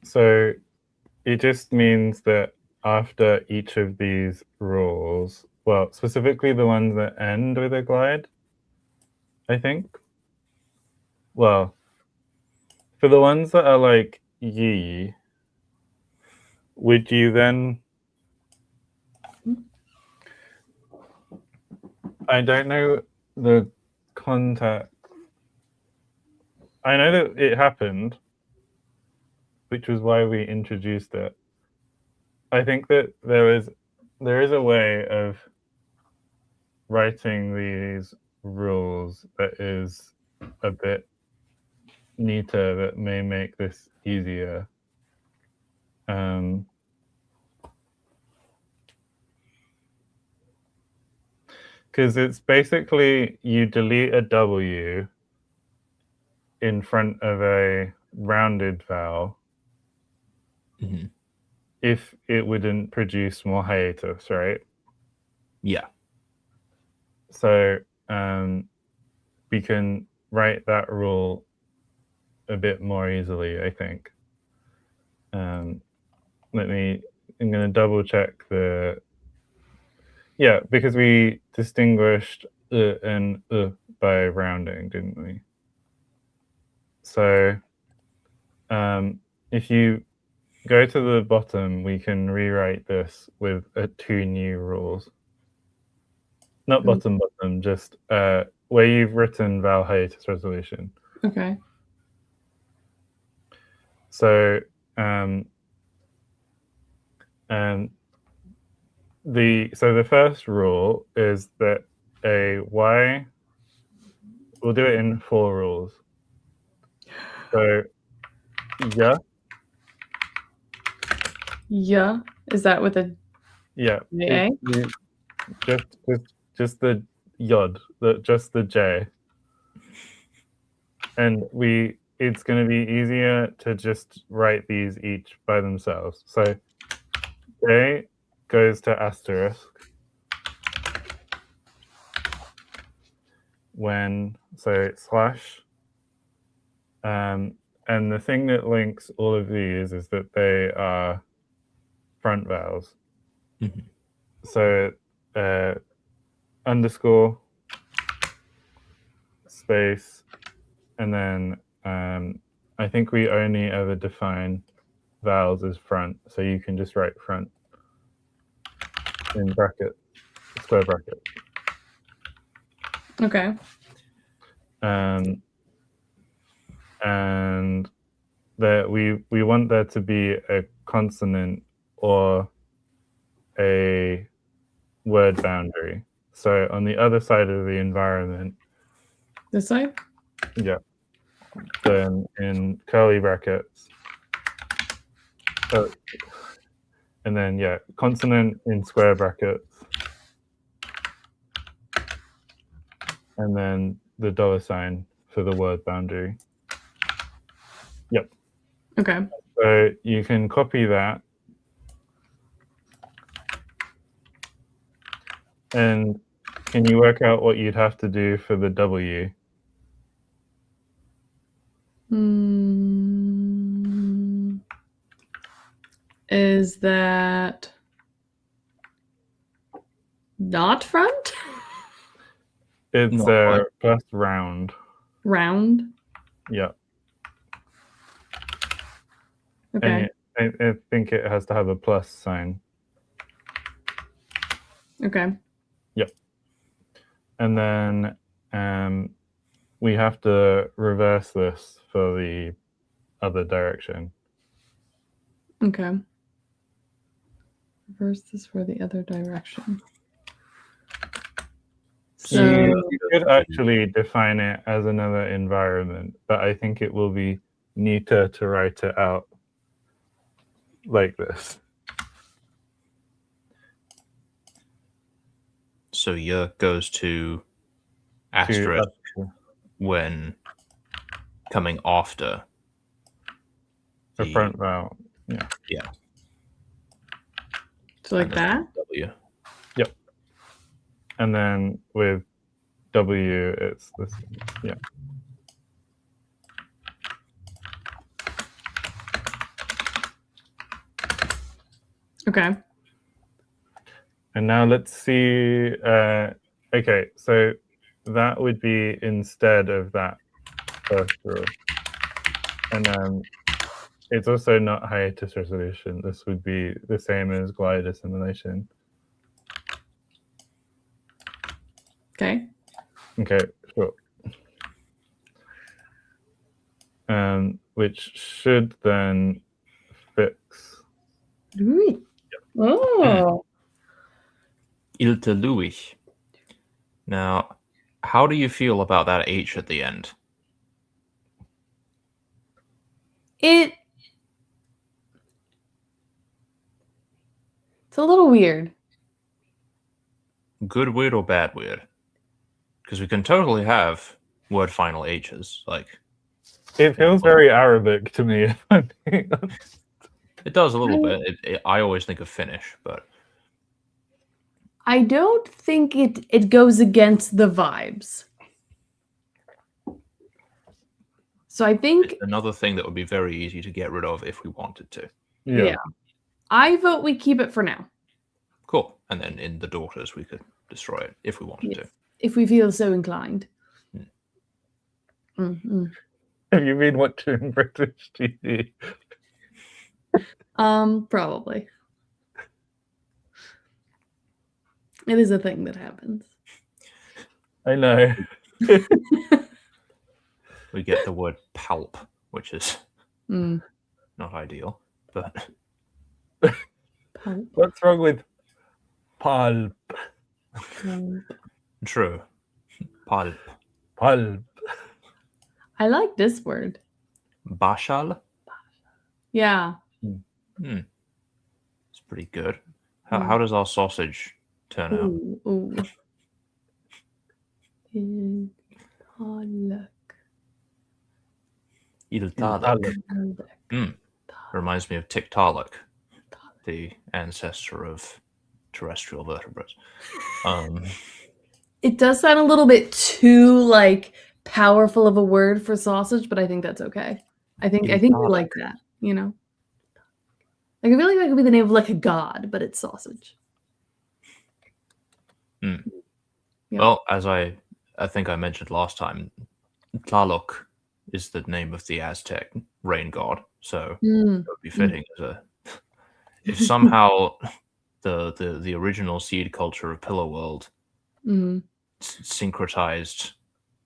So it just means that after each of these rules, well, specifically the ones that end with a glide, I think. Well, for the ones that are like ye, would you then? I don't know the context. I know that it happened, which was why we introduced it. I think that there is a way of writing these rules that is a bit neater, that may make this easier. Because it's basically you delete a W in front of a rounded vowel if it wouldn't produce more hiatus, right? Yeah. So we can write that rule a bit more easily, I think. I'm going to double check because we distinguished and by rounding, didn't we? So if you go to the bottom, we can rewrite this with 2 new rules. Not bottom, just where you've written vowel hiatus resolution. Okay. So the first rule is that a Y, we'll do it in 4 rules. So Yeah, is that with a A? Just the yod, just the J, and it's going to be easier to just write these each by themselves. So J goes to asterisk so slash, and the thing that links all of these is that they are front vowels. So underscore, space, and then I think we only ever define vowels as front, so you can just write front in bracket, square bracket. Okay. And that we want there to be a consonant or a word boundary. So on the other side of the environment. This side? Yeah. Then in curly brackets. And then, yeah, consonant in square brackets. And then the $sign for the word boundary. Yep. Okay. So you can copy that. And can you work out what you'd have to do for the W? Is that not front? It's plus round. Round? Yeah. Okay. And I think it has to have a plus sign. Okay. Yep. And then we have to reverse this for the other direction. Okay. Reverse this for the other direction. So you could actually define it as another environment, but I think it will be neater to write it out like this. So y goes to asterisk when coming after the front vowel. Yeah. Yeah. So like that? W. Yep. And then with W, it's this. Yeah. Okay. And now let's see. Okay, so that would be instead of that first rule. And it's also not hiatus resolution. This would be the same as glide assimilation. Okay. Okay, sure. Which should then fix. Louis. Oh. Ilte Louis. Now, how do you feel about that H at the end? It's a little weird. Good weird or bad weird? Because we can totally have word final H's. Like, it feels very Arabic to me. It does a little bit. I always think of Finnish, but I don't think it goes against the vibes. So I think it's another thing that would be very easy to get rid of if we wanted to. Yeah. I vote we keep it for now. Cool. And then in the daughters, we could destroy it if we wanted to. If we feel so inclined. Have you been watching British TV? Probably. It is a thing that happens. I know. We get the word pulp, which is not ideal, but pulp. What's wrong with pulp? True. Pulp. Pulp. I like this word. Bashal? Yeah. It's pretty good. How does our sausage turn out? Iltaluk. Reminds me of Tiktaalik, the ancestor of terrestrial vertebrates. It does sound a little bit too like powerful of a word for sausage, but I think that's okay. I think we like that, you know. Like I feel like that could be the name of like a god, but it's sausage. Yeah. Well, as I think I mentioned last time, Tlaloc is the name of the Aztec rain god, so it would be fitting as if somehow the original seed culture of Pillow World syncretized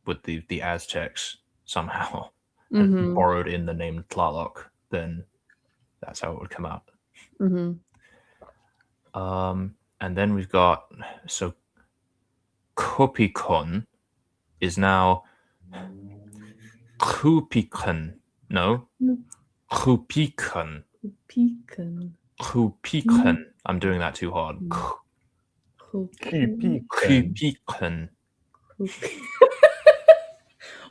with the Aztecs somehow and borrowed in the name Tlaloc, then that's how it would come out. And then we've got, so Kopikon is now Kupikon. No? Kupikon. Pecan. Kupikon. I'm doing that too hard. Kupikon.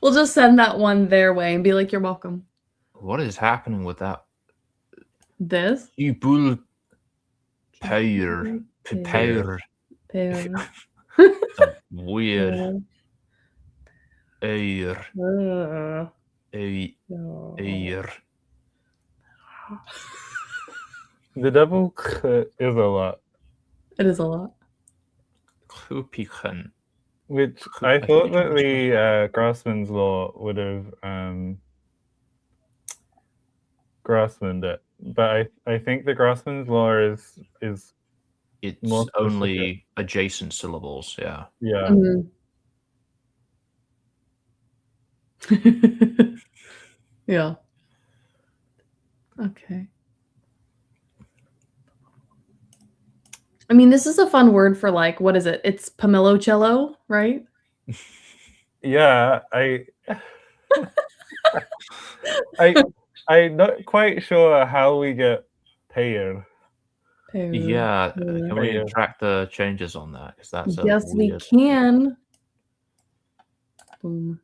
We'll just send that one their way and be like, you're welcome. What is happening with that? This? Kubul Pair. Weird. Air. The double k is a lot. It is a lot. Kupikon. Which I thought that the Grassman's Law would have Grassmaned it, but I think the Grassman's Law is it's more only adjacent syllables. Yeah. Yeah. Mm-hmm. Yeah. Okay. I mean, this is a fun word for like, what is it? It's Pomelo-cello, right? Yeah, I'm not quite sure how we get paid. Yeah, can we track the changes on that? Because that's yes, we can. Boom.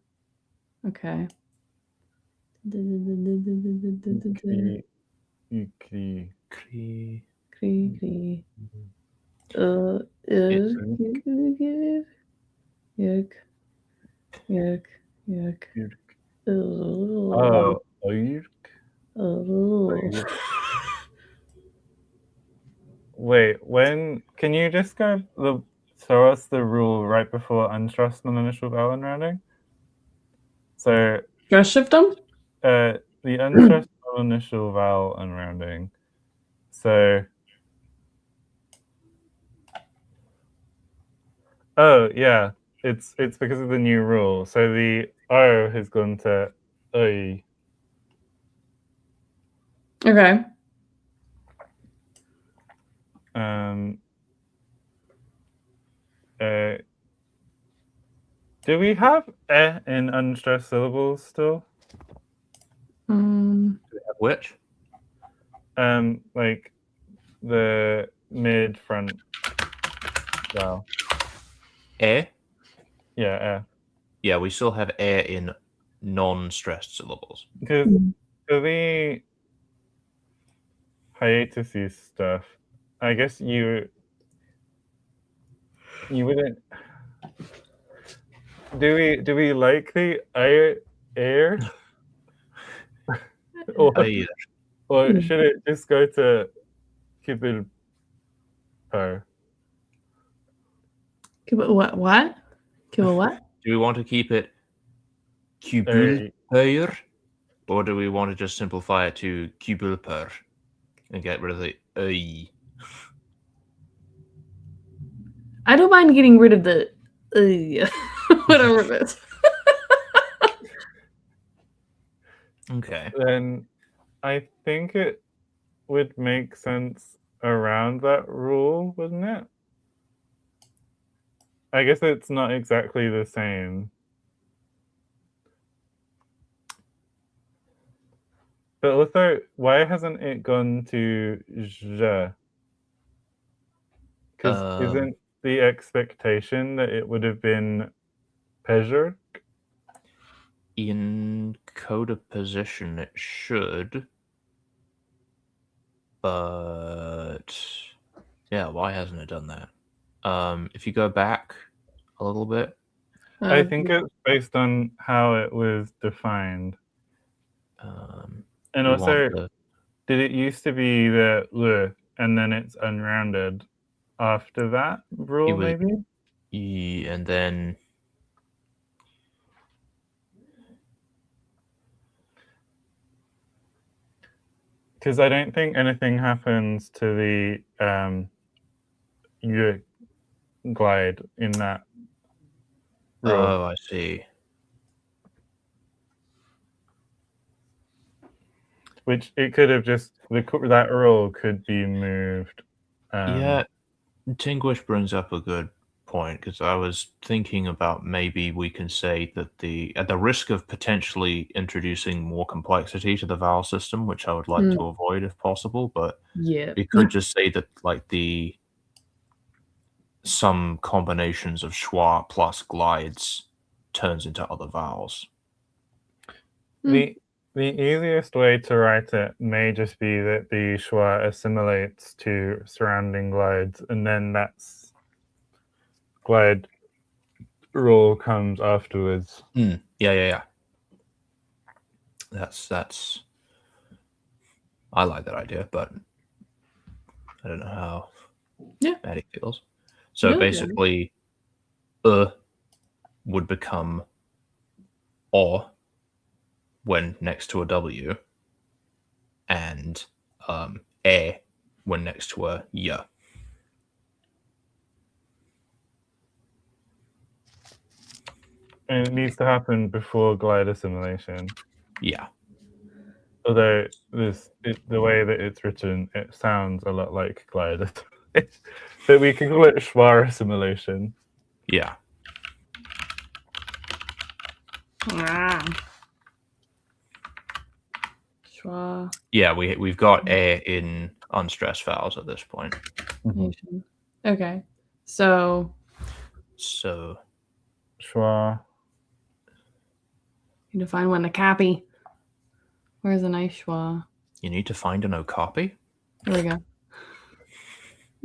Okay. Oh, wait, when can you just go show us the rule right before unstressed non-initial vowel unrounding? So stress shift them? The unstressed non-initial vowel unrounding. So oh yeah, it's because of the new rule. So the O has gone to I. Okay. Do we have in unstressed syllables still? Do we have which? Like the mid front vowel. Yeah, Yeah, we still have in non-stressed syllables. Because the hiatus stuff, I guess you wouldn't. Do we like the air? or should it just go to Kibble Per? What? Kibble what? Do we want to keep it Kibble Per, or do we want to just simplify it to Kibble Per and get rid of the I? I don't mind getting rid of the whatever it is. Okay. Then I think it would make sense around that rule, wouldn't it? I guess it's not exactly the same. But also, why hasn't it gone to je? Because isn't the expectation that it would have been Pezher? In coda position, it should. But yeah, why hasn't it done that? If you go back a little bit. I think it's based on how it was defined. And also, did it used to be the le and then it's unrounded after that rule, maybe? And then because I don't think anything happens to the glide in that rule. Oh, I see. Which it could have just that rule could be moved. Yeah, Tinguish brings up a good point, because I was thinking about maybe we can say that at the risk of potentially introducing more complexity to the vowel system, which I would like to avoid if possible, but Yeah. we could just say that like some combinations of schwa plus glides turns into other vowels. The easiest way to write it may just be that the schwa assimilates to surrounding glides, and then that's glide roll comes afterwards. Yeah. That's. I like that idea, but I don't know how Maddie feels. So basically, would become O when next to a W, and E when next to a Y. And it needs to happen before glide assimilation. Yeah. Although the way that it's written, it sounds a lot like glide assimilation. But we can call it schwa assimilation. Yeah. Schwa. Yeah, we've got A in unstressed vowels at this point. Okay. So schwa. You need to find one to copy. Where's a nice schwa? You need to find an okapi? There we go.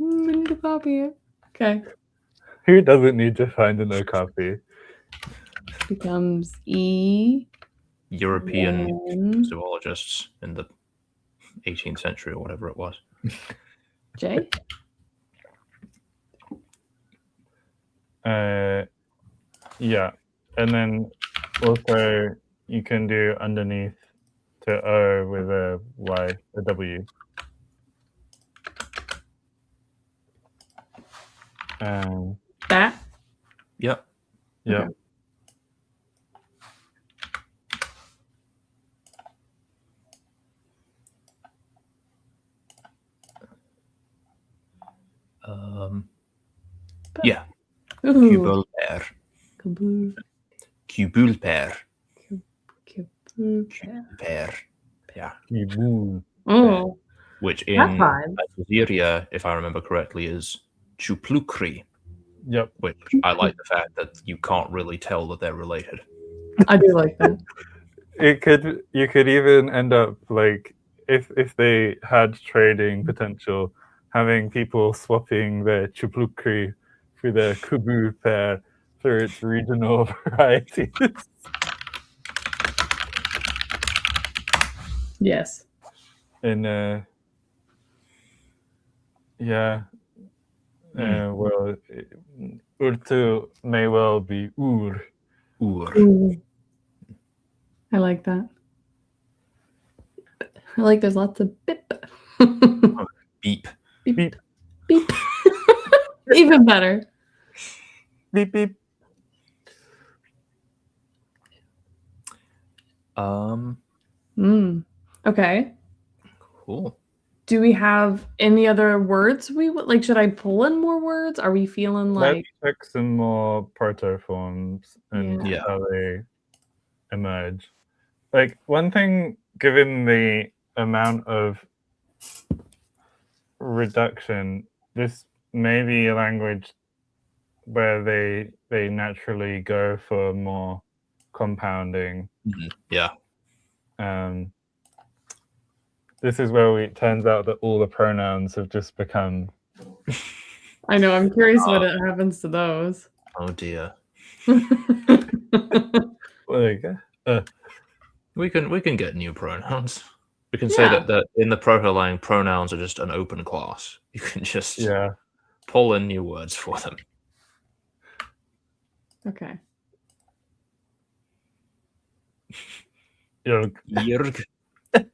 I need to copy it. Okay. Who doesn't need to find an okapi? Becomes E. European zoologists in the 18th century or whatever it was. J? Yeah. And then also you can do underneath to O with a Y, a W. That? Yep. Yep. Okay. Yeah. Cubulper. Cubulper. Cubulper. Yeah. Oh. Which in Algeria, if I remember correctly, is chuplukri. Yep. Which I like the fact that you can't really tell that they're related. I do like that. You could even end up like if they had trading potential, having people swapping their chuplukri for the kubu pair for its regional varieties. Yes. And yeah. Well, Urtu may well be Ur. I like that. I like there's lots of bip. Beep. Beep. Beep. Beep. Even better. Beep beep. Okay. Cool. Do we have any other words we would like? Should I pull in more words? Are we feeling like? Let's check some more protoforms and how they emerge. Like one thing, given the amount of reduction, this may be a language where they naturally go for more compounding. Yeah. This is where it turns out that all the pronouns have just become. I know. I'm curious what happens to those. Oh dear. We can get new pronouns. We can say that in the Proto-Lang, pronouns are just an open class. You can just pull in new words for them. Okay. Irg,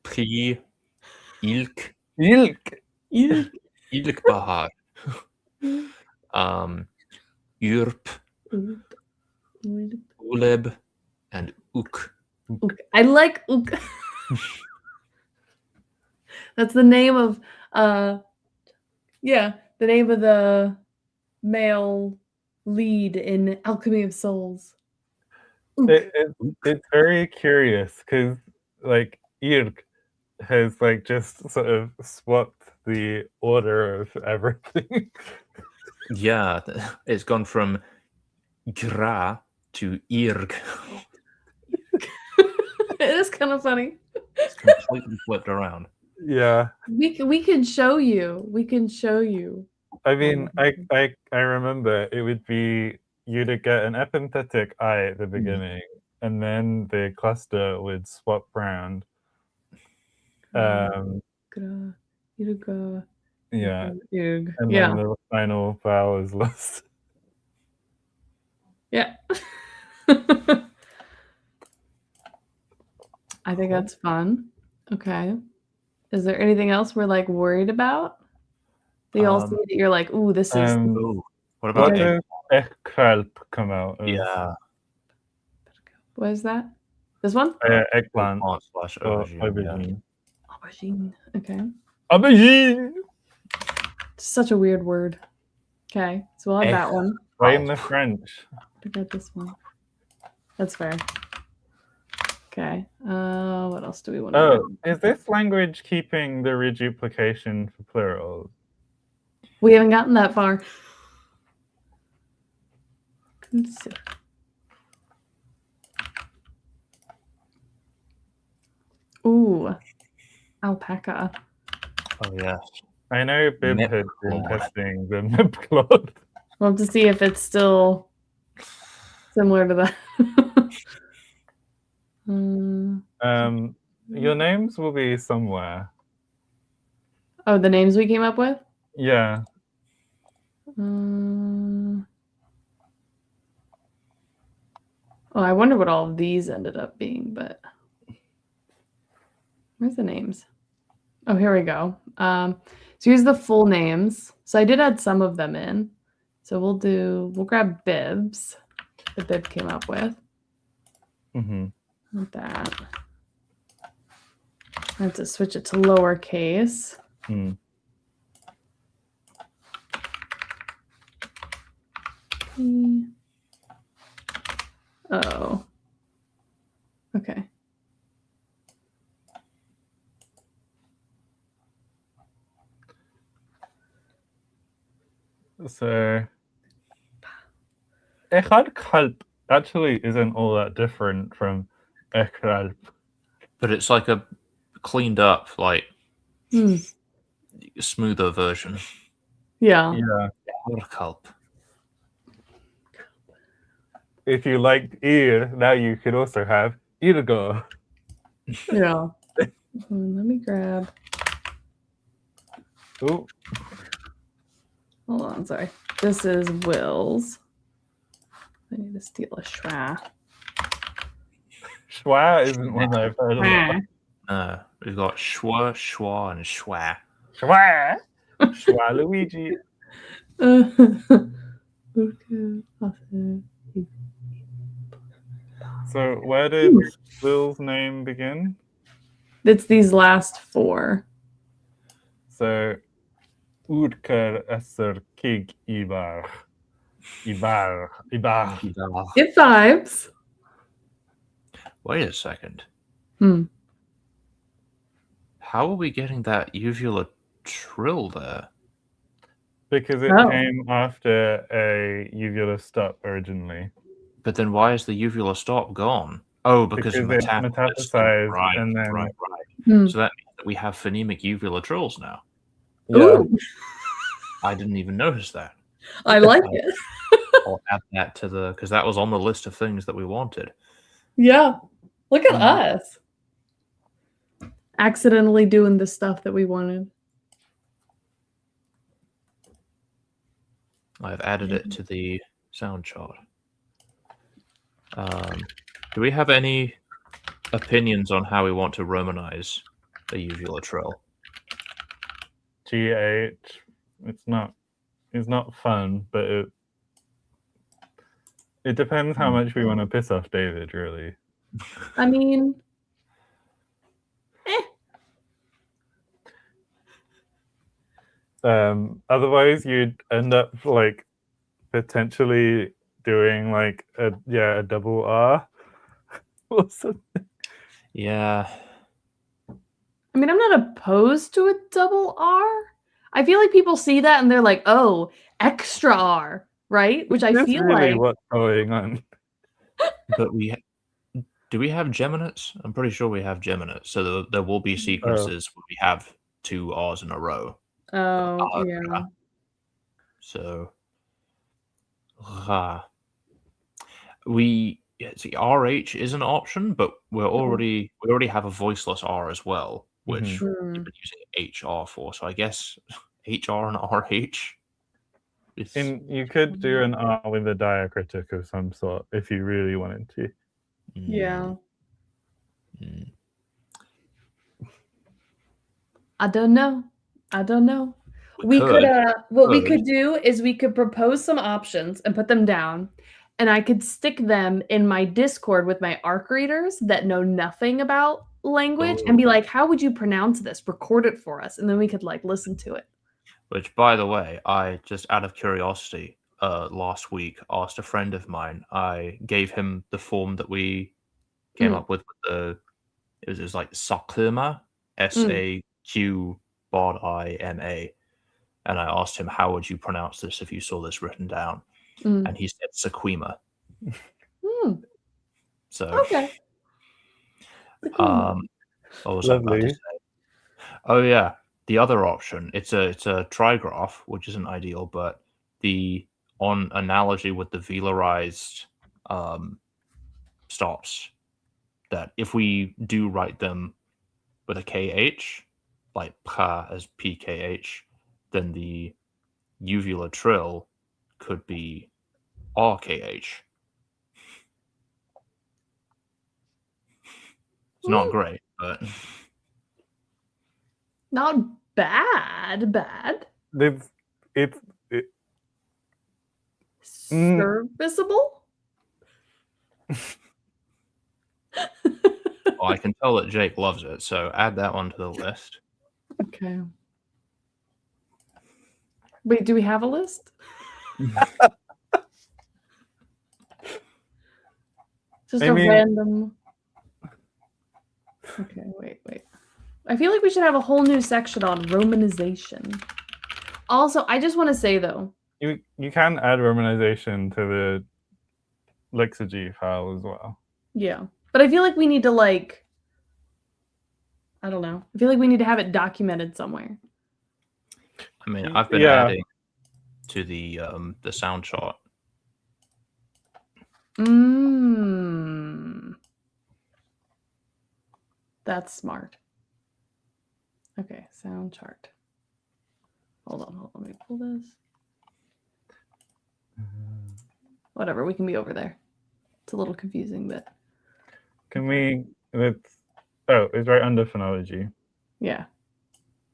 pri, ilk bahar, urp, uleb, and uk. I like uk. That's the name of the name of the male lead in Alchemy of Souls. It's very curious because like Irk has like just sort of swapped the order of everything. Yeah, it's gone from Gra to Irg. It is kind of funny. It's completely flipped around. Yeah. We can show you. We can show you. I mean, I remember it would be you'd get an epenthetic I at the beginning, and then the cluster would swap round. Gra, Yeah. Irg. And Yeah. then the final vowel is lost. Yeah. I think that's fun. Okay. Is there anything else we're like worried about? That you all see that you're like, ooh, this is. What about Eggkralp come out? Yeah. What is that? This one? Eggplant. /aubergine. Aubergine. Okay. Aubergine! Such a weird word. Okay. So we'll have that one. Blame the French. I got this one. That's fair. Okay. What else do we want to do? Is this language keeping the reduplication for plurals? We haven't gotten that far. Consider. Ooh. Alpaca. Oh, yes. I know Bib had been testing the Mipclod. We'll have to see if it's still similar to that. Your names will be somewhere. Oh, the names we came up with? Yeah. Oh, I wonder what all of these ended up being, but where's the names? Oh, here we go. So here's the full names. So I did add some of them in. So we'll grab Bibs that Bib came up with. Like that. I have to switch it to lowercase. Oh. Okay. So Eggkralp actually isn't all that different from Eggkralp. But it's like a cleaned up, like smoother version. Yeah. Eggkralp. If you liked ear, now you could also have Irgo. Yeah. Let me grab. Ooh. Hold on, sorry. This is Will's. I need to steal a schwa. Schwa isn't one that I've heard of. We've got schwa, schwa, and schwa. Schwa! Schwa Luigi. So where did Will's name begin? It's these last four. So Urker Esser Kig Ibar. Ibar. Get vibes. Wait a second. How are we getting that uvula trill there? Because it came after a uvula stop originally. But then why is the uvula stop gone? Oh, because it metastasized. Right. So that means that we have phonemic uvula trills now. Yeah. I didn't even notice that. I like it. I'll add that to because that was on the list of things that we wanted. Yeah. Look at us. Accidentally doing the stuff that we wanted. I've added it to the sound chart. Do we have any opinions on how we want to Romanize a uvula trill? GH. It's not fun, but it depends how much we want to piss off David, really. I mean, Otherwise, you'd end up like potentially doing like a double R or something. Yeah. I mean, I'm not opposed to a double R. I feel like people see that and they're like, "Oh, extra R," right? Which I That's feel really like what's going on. But do we have geminates? I'm pretty sure we have geminates. So there will be sequences where we have 2 R's in a row. Oh, yeah. So we see RH is an option, but we already have a voiceless R as well, which we've been using HR for. So I guess HR and RH. And you could do an R with a diacritic of some sort if you really wanted to. Yeah. I don't know. We could what we could do is we could propose some options and put them down, and I could stick them in my Discord with my ARC readers that know nothing about language and be like, "How would you pronounce this? Record it for us." And then we could like listen to it. Which, by the way, I just out of curiosity, last week asked a friend of mine. I gave him the form that we came up with the. It was like Sakuma, SAQ-IMA, and I asked him, "How would you pronounce this if you saw this written down?" And he said Sequima. So okay. What was I about to say? Oh yeah, the other option. It's a trigraph, which isn't ideal, but on analogy with the velarized stops, that if we do write them with a KH, like PKH, as PKH, then the uvular trill could be RKH. It's not great, but not bad. It's serviceable. Well, I can tell that Jake loves it, so add that one to the list. Okay. Wait, do we have a list? Just random. Okay, wait. I feel like we should have a whole new section on romanization. Also, I just want to say though, you can add romanization to the Lixigy file as well. Yeah, but I feel like we need to like, I don't know. I feel like we need to have it documented somewhere. I mean, I've been adding to the sound chart. That's smart. Okay, sound chart. Hold on. Let me pull this. Whatever, we can be over there. It's a little confusing, but can we? It's right under phonology. Yeah,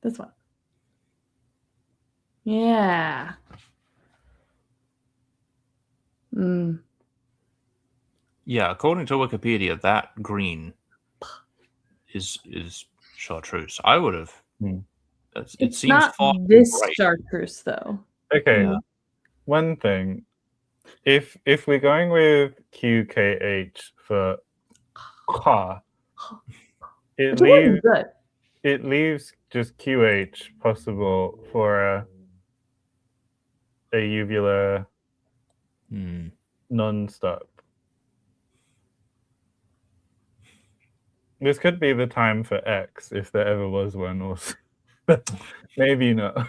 this one. Yeah. Yeah, according to Wikipedia, that green is chartreuse. I would have. It seems not far this bright. chartreuse though. Okay, one thing. If we're going with QKH for car, it leaves just QH possible for a uvular non-stop. This could be the time for X if there ever was one, or maybe not.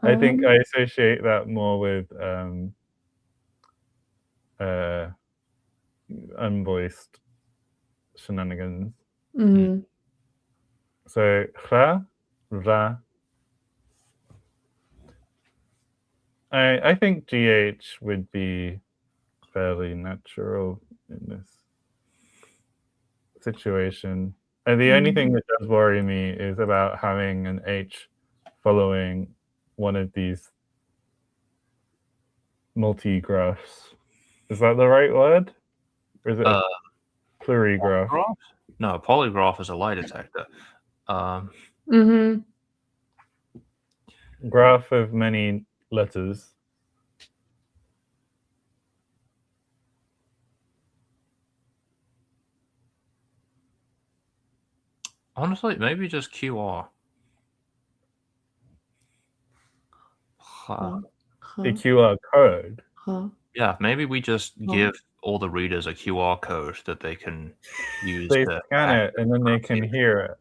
I think I associate that more with unvoiced shenanigans. So ra, ra. I think GH would be fairly natural in this situation. And the only thing that does worry me is about having an H following one of these multigraphs. Is that the right word? Or is it a plurigraph? No, polygraph is a lie detector. graph of many letters. Honestly, maybe just QR. Huh. A QR code. Huh. Yeah, maybe we just give all the readers a QR code that they can use. They to scan it and then they can hear it.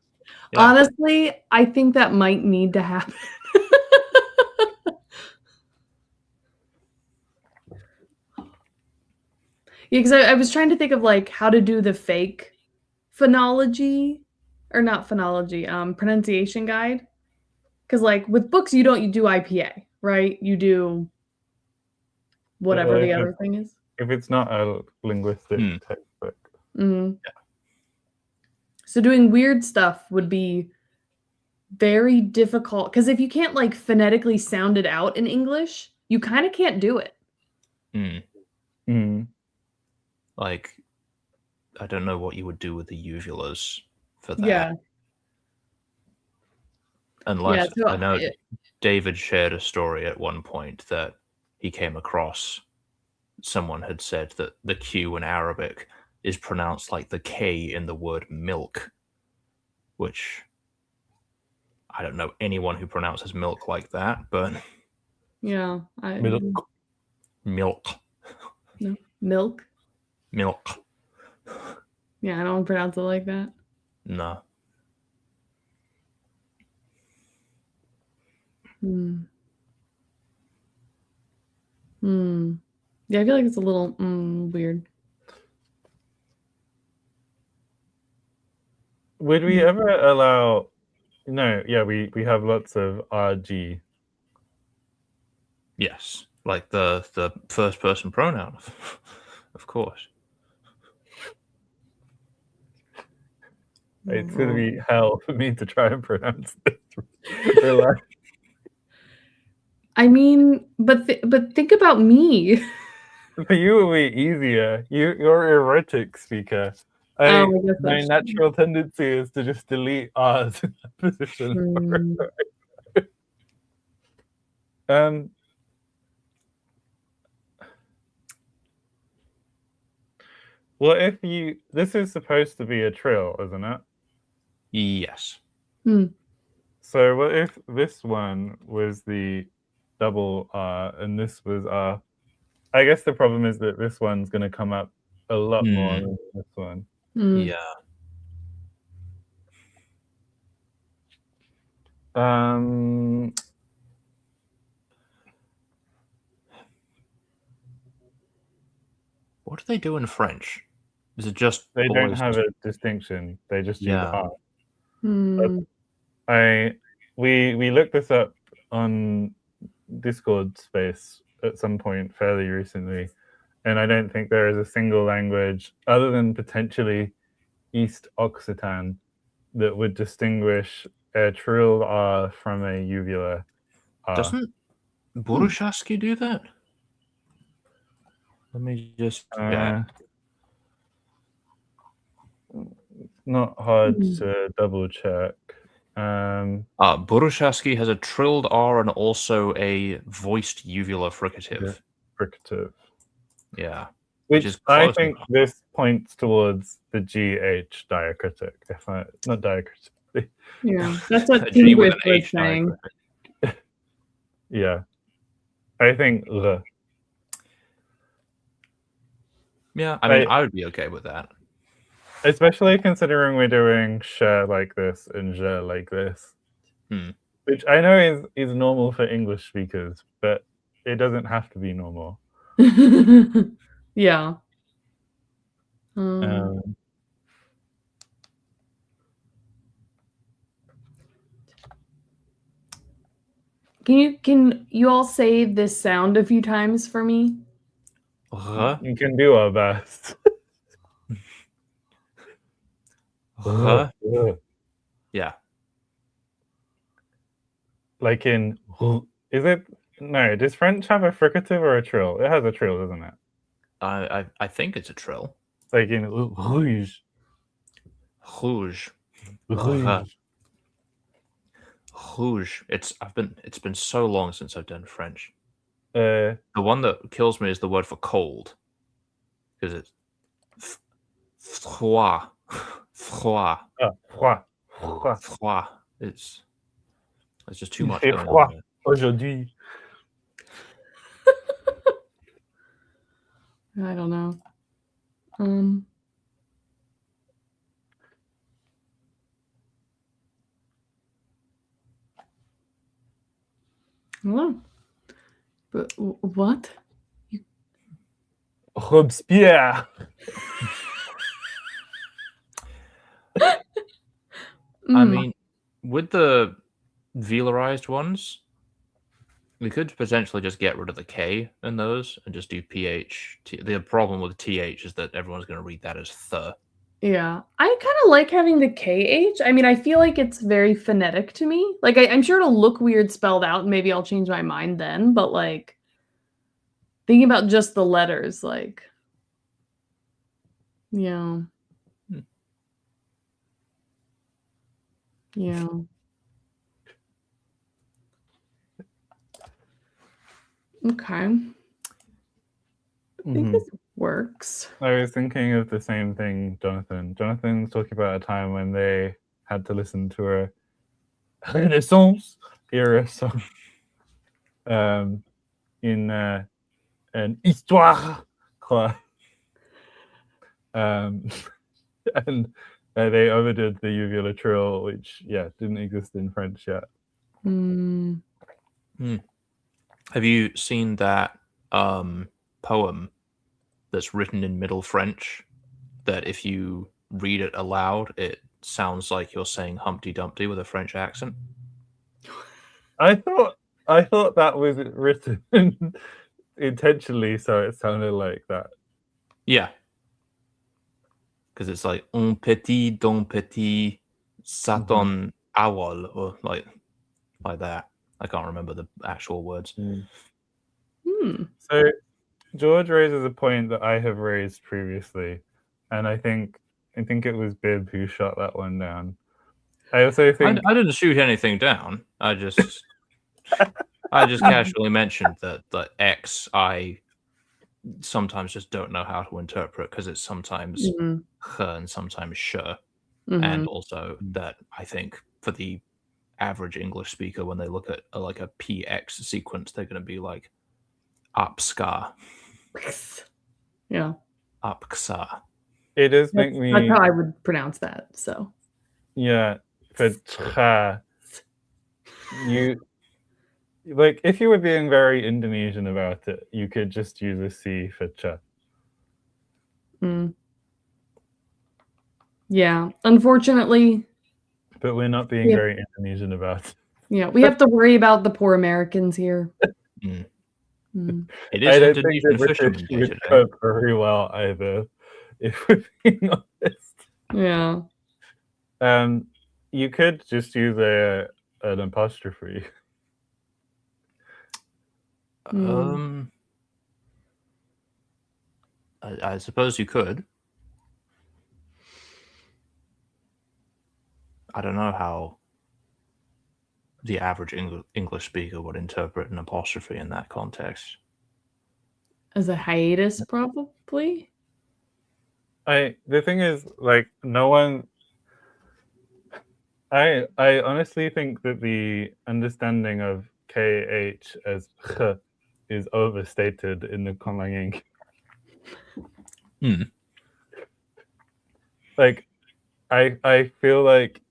Yeah. Honestly, I think that might need to happen. Yeah, because I was trying to think of like how to do the fake phonology, or not phonology, pronunciation guide. Because like with books, you do IPA, right? You do whatever the other thing is. If it's not a linguistic textbook. Mm-hmm. Yeah. So doing weird stuff would be very difficult, because if you can't like phonetically sound it out in English, you kind of can't do it. Like, I don't know what you would do with the uvulas for that. Yeah. Unless, I know David shared a story at one point that he came across. Someone had said that the Q in Arabic is pronounced like the K in the word milk, which I don't know anyone who pronounces milk like that, but yeah, milk. No, milk. Yeah, I don't pronounce it like that. No. Yeah, I feel like it's a little weird. Would we ever allow? No, yeah, we have lots of RG. Yes, like the first person pronoun, of course. It's gonna be hell for me to try and pronounce this. I mean, but think about me. For you, it will be easier. You're a rhetoric speaker. My natural tendency is to just delete R's in that position. Well, if you, this is supposed to be a trill, isn't it? Yes. So what if this one was the double R and this was R? I guess the problem is that this one's going to come up a lot more than this one. Yeah. What do they do in French? Is it just they don't have a distinction? They just use R. We looked this up on Discord space at some point fairly recently, and I don't think there is a single language other than potentially East Occitan that would distinguish a trill R from a uvula R. Doesn't Burushaski do that? Let me just not hard to double check. Burushaski has a trilled R and also a voiced uvula fricative. Yeah. Which is I think this points towards the GH diacritic. Not diacritic. Yeah, that's what Tinguish was saying. Yeah. I think the. Yeah, I mean, I would be okay with that. Especially considering we're doing sh like this and je like this. Which I know is normal for English speakers, but it doesn't have to be normal. Yeah. Can you all say this sound a few times for me? You can do our best. Yeah. Like in, is it? No, does French have a fricative or a trill? It has a trill, doesn't it? I think it's a trill. Like in rouge. Rouge. rouge. It's been so long since I've done French. The one that kills me is the word for cold, because it's froid, froid, froid. froid. It's just too much Il fait going froid on there. aujourd'hui. I don't know. What? But what? Robespierre. I mean, with the velarized ones, we could potentially just get rid of the K in those and just do PH. The problem with TH is that everyone's going to read that as th. Yeah, I kind of like having the KH. I mean, I feel like it's very phonetic to me. Like, I'm sure it'll look weird spelled out, and maybe I'll change my mind then. But like, thinking about just the letters, like, yeah, yeah. Okay. I think this works. I was thinking of the same thing, Jonathan. Jonathan's talking about a time when they had to listen to a Renaissance era song in an histoire class. And they overdid the uvula trill, which didn't exist in French yet. Have you seen that poem that's written in Middle French that if you read it aloud, it sounds like you're saying Humpty Dumpty with a French accent? I thought that was written intentionally, so it sounded like that. Yeah. Because it's like un petit don petit saton owl, or like that. I can't remember the actual words. So George raises a point that I have raised previously, and I think it was Bib who shot that one down. I also think I didn't shoot anything down. I just casually mentioned that the X I sometimes just don't know how to interpret, because it's sometimes and sometimes sh, and also that I think for the average English speaker, when they look at like a PX sequence, they're going to be like upska. Yeah. Upsa. It does make me. That's how I would pronounce that. So. Yeah, for tra, you like if you were being very Indonesian about it, you could just use a C for cha. Yeah, unfortunately. But we're not being very Indonesian about it. Yeah, we have to worry about the poor Americans here. It is I don't Indonesian think the British would cope very well either, if we're being honest. Yeah. You could just use an apostrophe. I suppose you could. I don't know how the average English speaker would interpret an apostrophe in that context. As a hiatus, probably. The thing is, like, no one. I honestly think that the understanding of KH as H is overstated in the Conlang Ink. Like, I feel like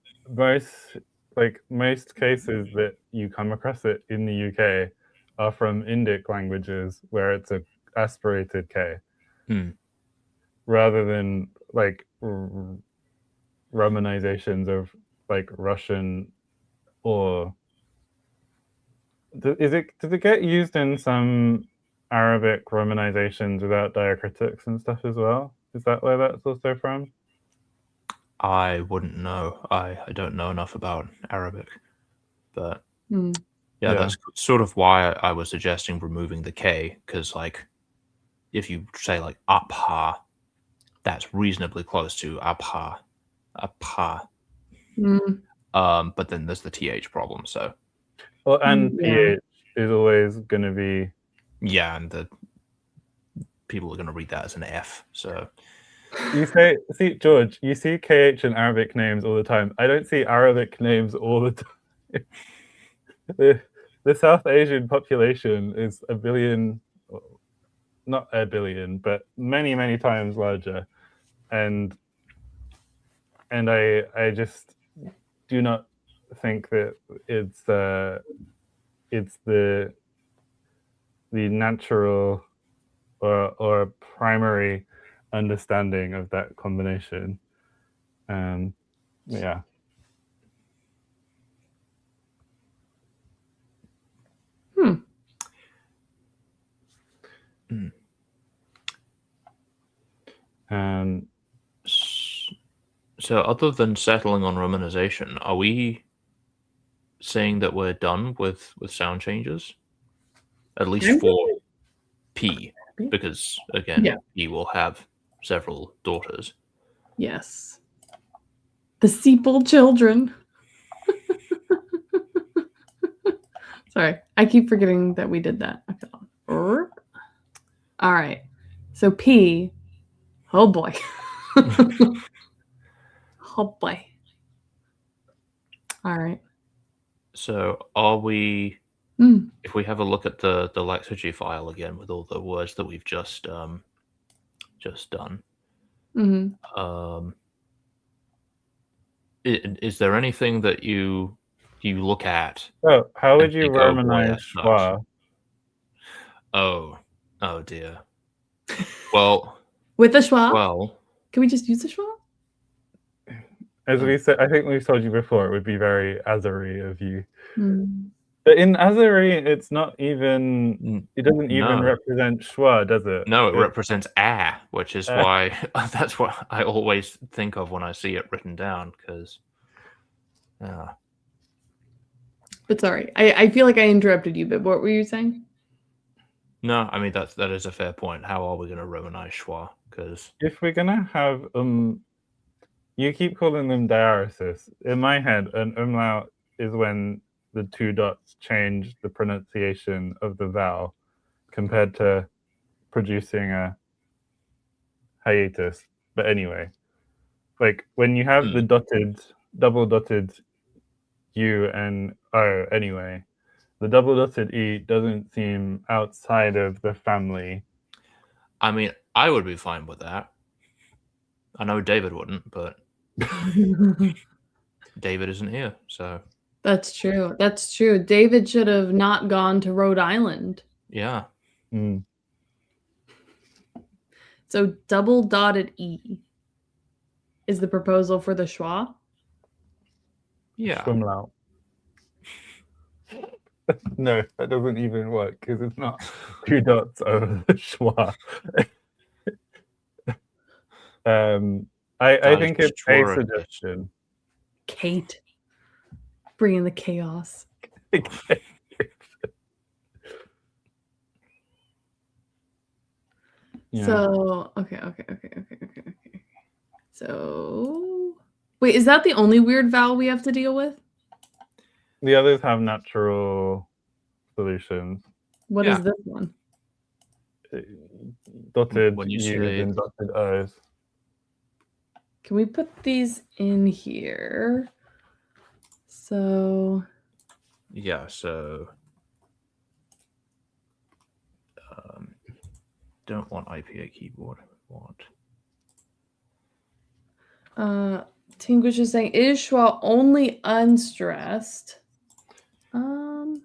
most cases that you come across it in the UK are from Indic languages where it's a aspirated K, rather than like Romanizations of like Russian, or does it get used in some Arabic Romanizations without diacritics and stuff as well? Is that where that's also from? I wouldn't know. I don't know enough about Arabic, but that's sort of why I was suggesting removing the K, because like if you say like Abha, that's reasonably close to Abha. But then there's the TH problem. So, well, and PH is always going to be. Yeah, and the people are going to read that as an F. So you see, George, you see KH in Arabic names all the time. I don't see Arabic names all the time. The South Asian population is a billion, not a billion, but many, many times larger. And I just do not think that it's the natural or primary understanding of that combination. Yeah. So other than settling on romanization, are we saying that we're done with sound changes? At least for P, because again, P will have several daughters. Yes. The Sepal children. Sorry, I keep forgetting that we did that. Okay. All right. So P. Oh boy. Oh boy. All right. So are we? If we have a look at the Lexigy file again with all the words that we've just done, is there anything that you look at? Oh, how would you romanize schwa? Oh dear. Well, with the schwa? Well, can we just use the schwa? As we said, I think we've told you before, it would be very Azeri of you. But in Azeri, it's not even. It doesn't even represent schwa, does it? No, it represents a, which is why that's what I always think of when I see it written down. Because, But sorry, I feel like I interrupted you. But what were you saying? No, I mean that is a fair point. How are we going to romanize schwa? Because if we're gonna have you keep calling them diaresis. In my head, an umlaut is when the two dots change the pronunciation of the vowel compared to producing a hiatus. But anyway, like when you have the double dotted U and O anyway, the double dotted E doesn't seem outside of the family. I mean, I would be fine with that. I know David wouldn't, but David isn't here, so. That's true. That's true. David should have not gone to Rhode Island. Yeah. So double dotted E is the proposal for the schwa? Yeah. Umlaut. No, that doesn't even work because it's not two dots over the schwa. I think it's a suggestion. Kate. Bringing the chaos. Yeah. So, okay. So, wait, is that the only weird vowel we have to deal with? The others have natural solutions. What is this one? Dotted U's and dotted O's. Can we put these in here? So. Yeah, so. Don't want IPA keyboard. Want. Tinguish is saying, is schwa only unstressed?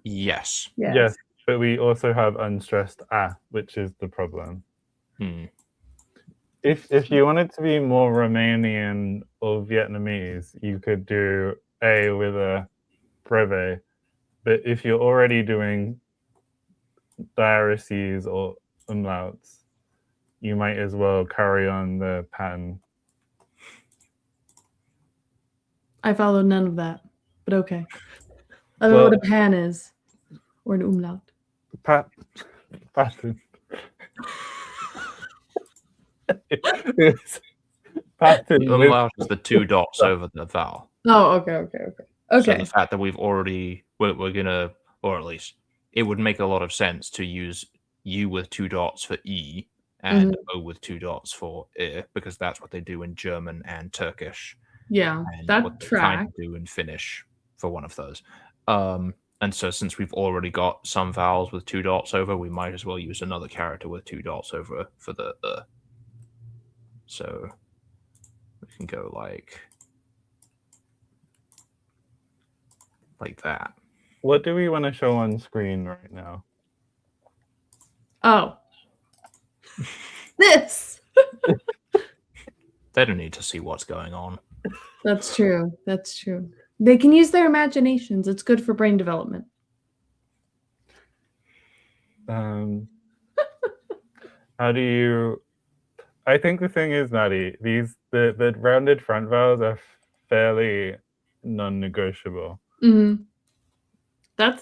Yes. Yes, but we also have unstressed a, which is the problem. If you want it to be more Romanian or Vietnamese, you could do a with a breve. But if you're already doing diareses or umlauts, you might as well carry on the pattern. I followed none of that, but okay. I don't know what a pan is, or an umlaut. Pattern. Pattern. Umlaut is the two dots over the vowel. Oh, okay. So Okay. the fact that we're gonna, or at least it would make a lot of sense to use U with 2 dots for E and O with 2 dots for I, because that's what they do in German and Turkish, Yeah, and that what they kind track. of do in Finnish for one of those. And so since we've already got some vowels with 2 dots over, we might as well use another character with 2 dots over for the So we can go like that. What do we want to show on screen right now? Oh. This. They don't need to see what's going on. That's true. That's true. They can use their imaginations. It's good for brain development. How do you? I think the thing is, Maddie, the rounded front vowels are fairly non-negotiable. Mm-hmm.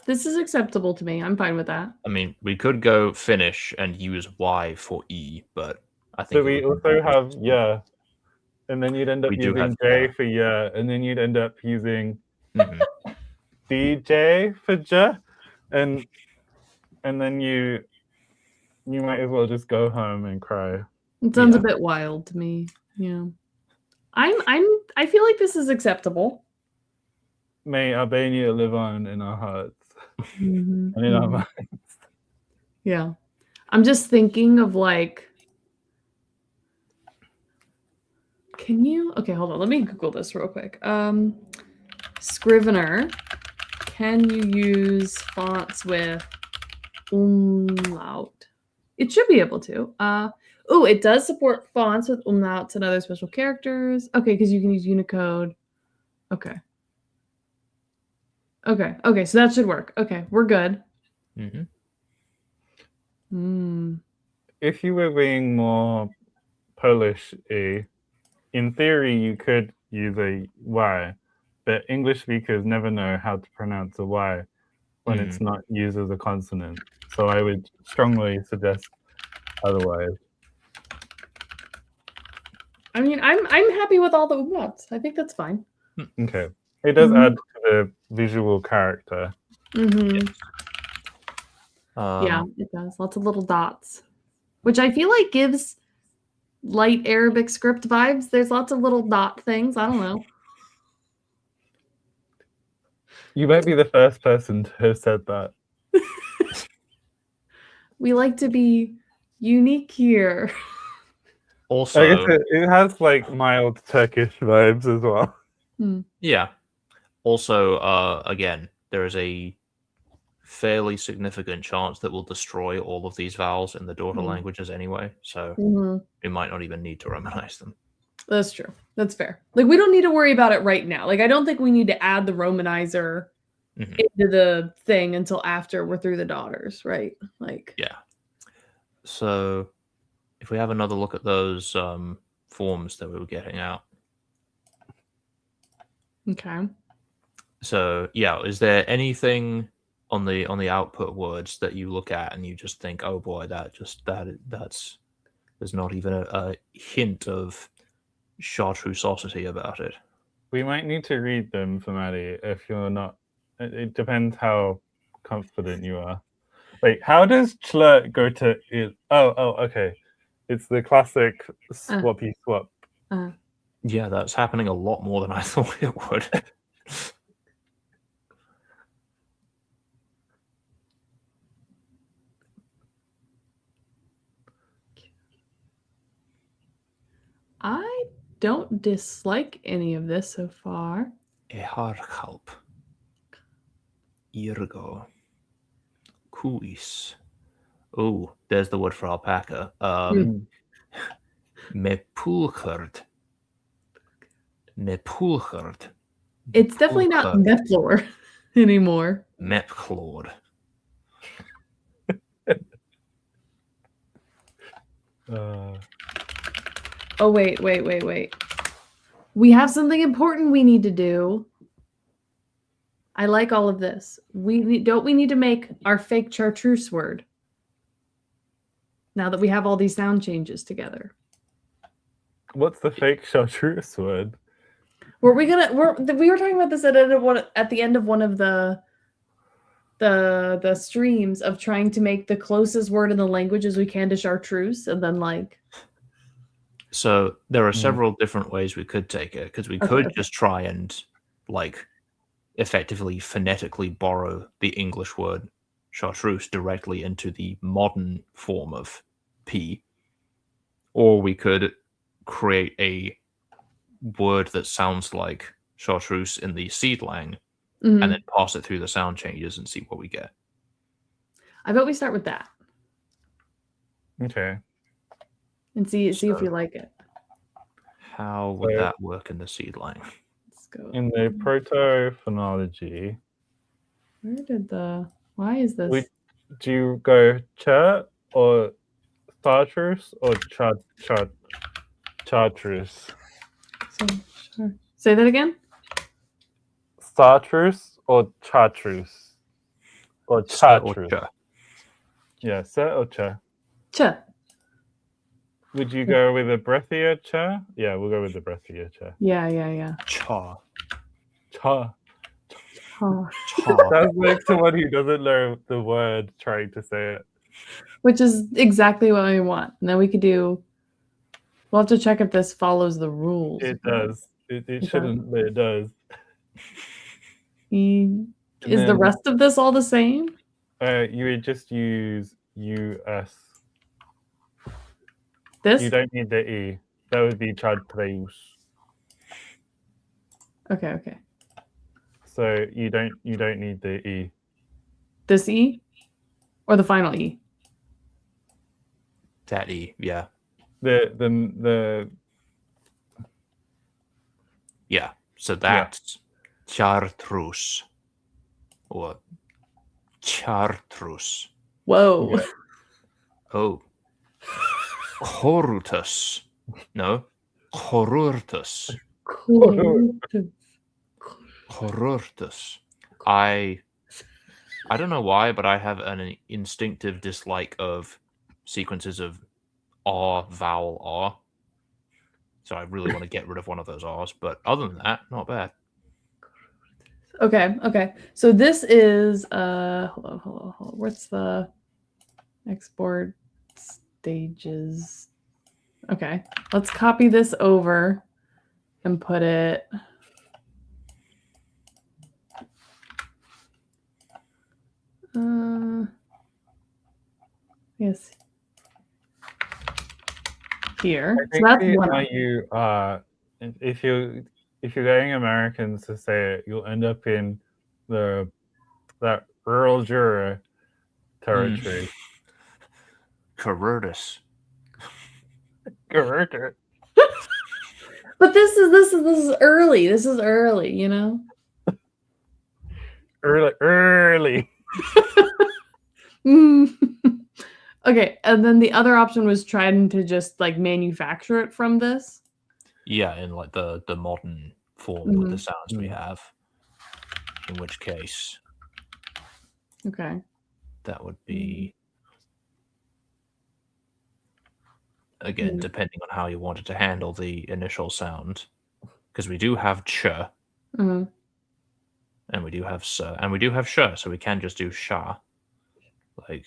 This is acceptable to me. I'm fine with that. I mean, we could go Finnish and use Y for E, but I think. So we also have and then you'd end up using J for and then you'd end up using DJ for J, and then you might as well just go home and cry. It sounds a bit wild to me. Yeah. I feel like this is acceptable. May Albania live on in our hearts and in our minds. Yeah. I'm just thinking of like, okay, hold on. Let me Google this real quick. Scrivener, can you use fonts with umlaut? It should be able to. Oh, it does support fonts with umlauts and other special characters. Okay, because you can use Unicode. Okay. Okay, so that should work. Okay, we're good. If you were being more Polish-y, in theory, you could use a Y, but English speakers never know how to pronounce a Y when it's not used as a consonant. So I would strongly suggest otherwise. I mean, I'm happy with all the umlauts. I think that's fine. Okay. It does add to the visual character. Yeah, it does. Lots of little dots, which I feel like gives light Arabic script vibes. There's lots of little dot things. I don't know. You might be the first person to have said that. We like to be unique here. Also, I guess it has like mild Turkish vibes as well. Yeah. Also, again, there is a fairly significant chance that we'll destroy all of these vowels in the daughter languages anyway, so we might not even need to Romanize them. That's true. That's fair. Like, we don't need to worry about it right now. Like, I don't think we need to add the Romanizer into the thing until after we're through the daughters, right? Like, yeah. So, if we have another look at those forms that we were getting out. Okay. So, yeah, is there anything on the output words that you look at and you just think, oh boy, that's there's not even a hint of chartreusosity about it? We might need to read them for Maddie if you're not. It depends how confident you are. Like, how does chl go to il? Oh, okay. It's the classic swappy swap. Yeah, that's happening a lot more than I thought it would. I don't dislike any of this so far. Eharkalp. Irgo. Kuis. Oh, there's the word for alpaca. Mepulchard. Mepulchard. It's definitely not Mephlor anymore. Mepchlord. Oh, wait. We have something important we need to do. I like all of this. Don't we need to make our fake chartreuse word? Now that we have all these sound changes together. What's the fake chartreuse word? we were talking about this at the end of one of the streams of trying to make the closest word in the language as we can to chartreuse, and then like. So there are several different ways we could take it, because we could just try and like effectively phonetically borrow the English word chartreuse directly into the modern form of P, or we could create a word that sounds like chartreuse in the seedlang and then pass it through the sound changes and see what we get. I bet we start with that. Okay. And see if you like it. How would that work in the seedlang? Let's go. In the proto-phonology. Why is this? Do you go cha or chartreuse or chartreuse? Say that again? Chartreuse or chartreuse? Or chartreuse? Yeah, sa or cha? Cha. Would you go with a breathier cha? Yeah, we'll go with the breathier cha. Yeah. Cha. Sounds like someone who doesn't know the word trying to say it. Which is exactly what we want. And then we could do. We'll have to check if this follows the rules. It does. It shouldn't, but it does. Is the rest of this all the same? You would just use US. This? You don't need the E. That would be chartreuse. Okay. So you don't need the E. This E? Or the final E? That E, yeah. The Yeah. So that's chartreuse. Or chartreuse. Whoa. Yeah. Oh. Chorutus. No. Chorurtus. Chorurtus. I don't know why, but I have an instinctive dislike of sequences of R, vowel R. So I really want to get rid of one of those R's. But other than that, not bad. Okay. So this is hold on. What's the export stages? Okay. Let's copy this over and put it yes. Here. I think if you're getting Americans to say it, you'll end up in that rural Jura territory. Carurtus. But this is early. This is early, you know? Early. Okay, and then the other option was trying to just like manufacture it from this. Yeah, in like the modern form with the sounds we have. In which case, okay, that would be again depending on how you wanted to handle the initial sound, because we do have ch, and we do have s, and we do have sh, so we can just do sha. Like,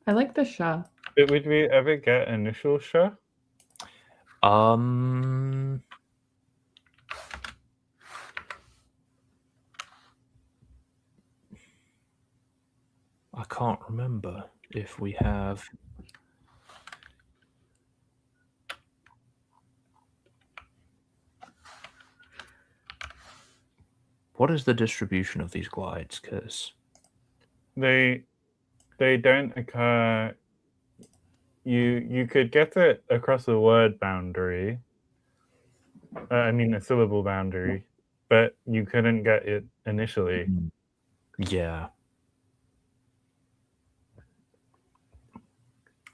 I like the sha. But would we ever get initial sha? I can't remember if we have. What is the distribution of these glides? Because they don't occur. You could get it across a word boundary. I mean a syllable boundary, but you couldn't get it initially. Yeah.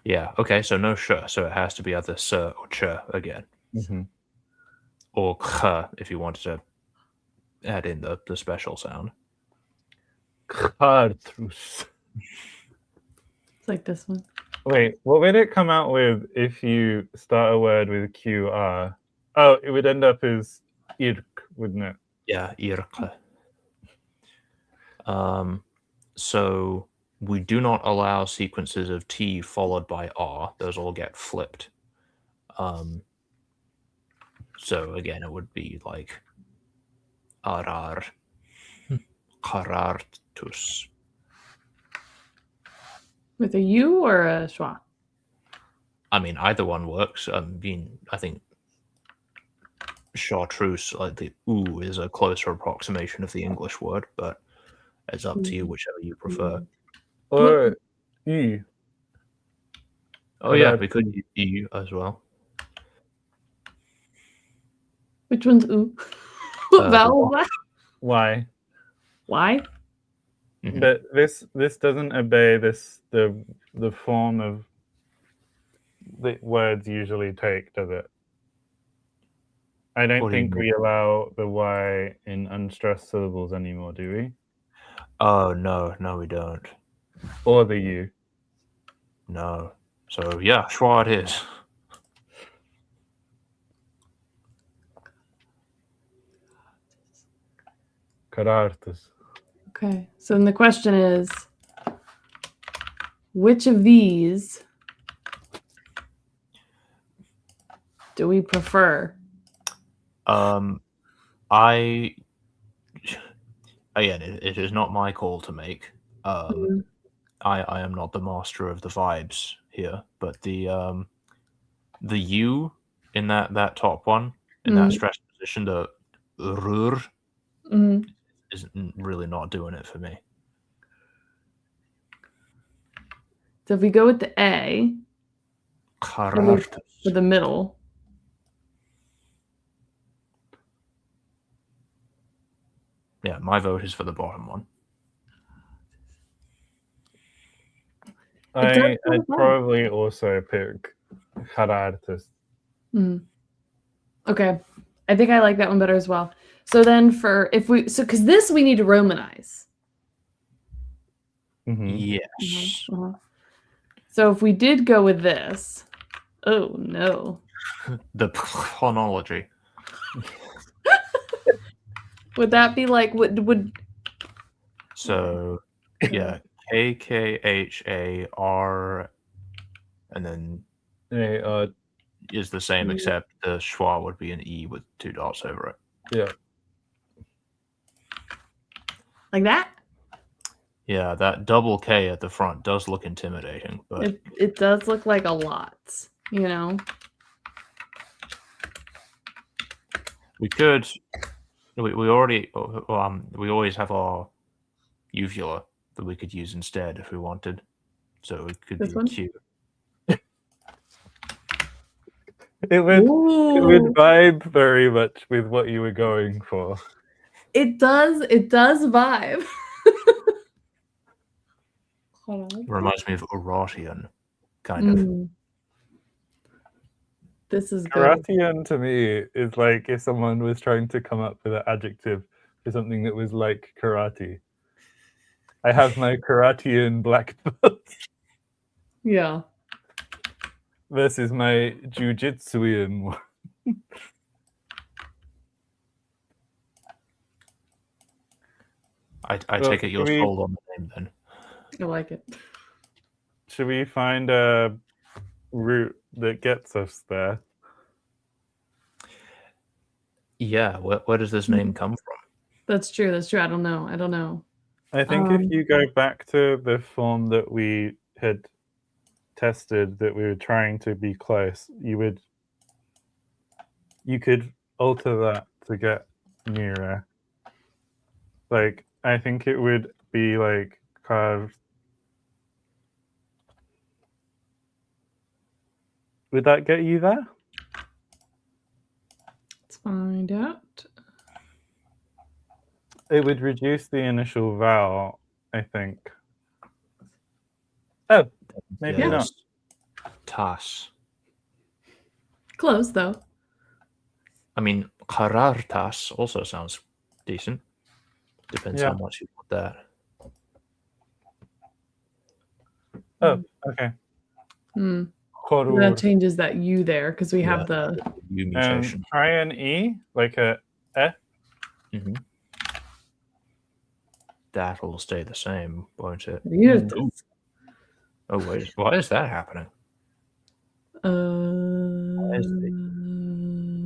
Yeah. Okay. So no sh. So it has to be either s or ch again, or kh if you wanted to add in the special sound. Chartreuse. It's like this one. Wait, what would it come out with if you start a word with QR? Oh, it would end up as irk, wouldn't it? Yeah, irqe. So we do not allow sequences of T followed by R. Those all get flipped. So again, it would be like arar, qarartus. With a U or a schwa? I mean, either one works. I think chartreuse, like the "oo" is a closer approximation of the English word, but it's up to you, whichever you prefer. Or E. Oh yeah, we could use E as well. Which one's oo? What vowel is that? Why? Why? Mhm. But this doesn't obey the form of the words usually take, does it? I don't What do you think mean? we allow the Y in unstressed syllables anymore, do we? Oh no, we don't. Or the U. No. So yeah, schwa it is. Qarartus. Okay, so then the question is, which of these do we prefer? Again, it is not my call to make. I am not the master of the vibes here, but the U in that top one, in that stressed position, the rur is really not doing it for me. So if we go with the A Qarartus. for the middle, Yeah, my vote is for the bottom one. I'd probably also pick Qarartus. Okay, I think I like that one better as well. So then because this we need to Romanize. Yes. So if we did go with this, oh no. The chronology. Would that be like would? So yeah, KKHAR, and then is the same, except the schwa would be an E with 2 dots over it. Yeah. Like that? Yeah, that double K at the front does look intimidating, but it does look like a lot, you know. We could. We already. We always have our uvula that we could use instead if we wanted. So it could This be one? Q. It would vibe very much with what you were going for. It does vibe. Reminds me of Urartian, kind of. This is good. Karatian to me is like if someone was trying to come up with an adjective for something that was like karate. I have my Karatian black belt. Yeah. Versus my jujitsuian one. I take it you're sold on the name then. I like it. Should we find a route that gets us there? Yeah, where does this name come from? That's true. I don't know. I think if you go back to the form that we had tested, that we were trying to be close, you could alter that to get nearer. Like, I think it would be like carved. Would that get you there? Let's find out. It would reduce the initial vowel, I think. Oh, maybe not. Tas. Close though. I mean, qarartas also sounds decent. Depends how much you want that. Oh, okay. That changes that U there because we have the U mutation. Try an E, like a Mm-hmm. That'll stay the same, won't it? Oh wait, why is that happening?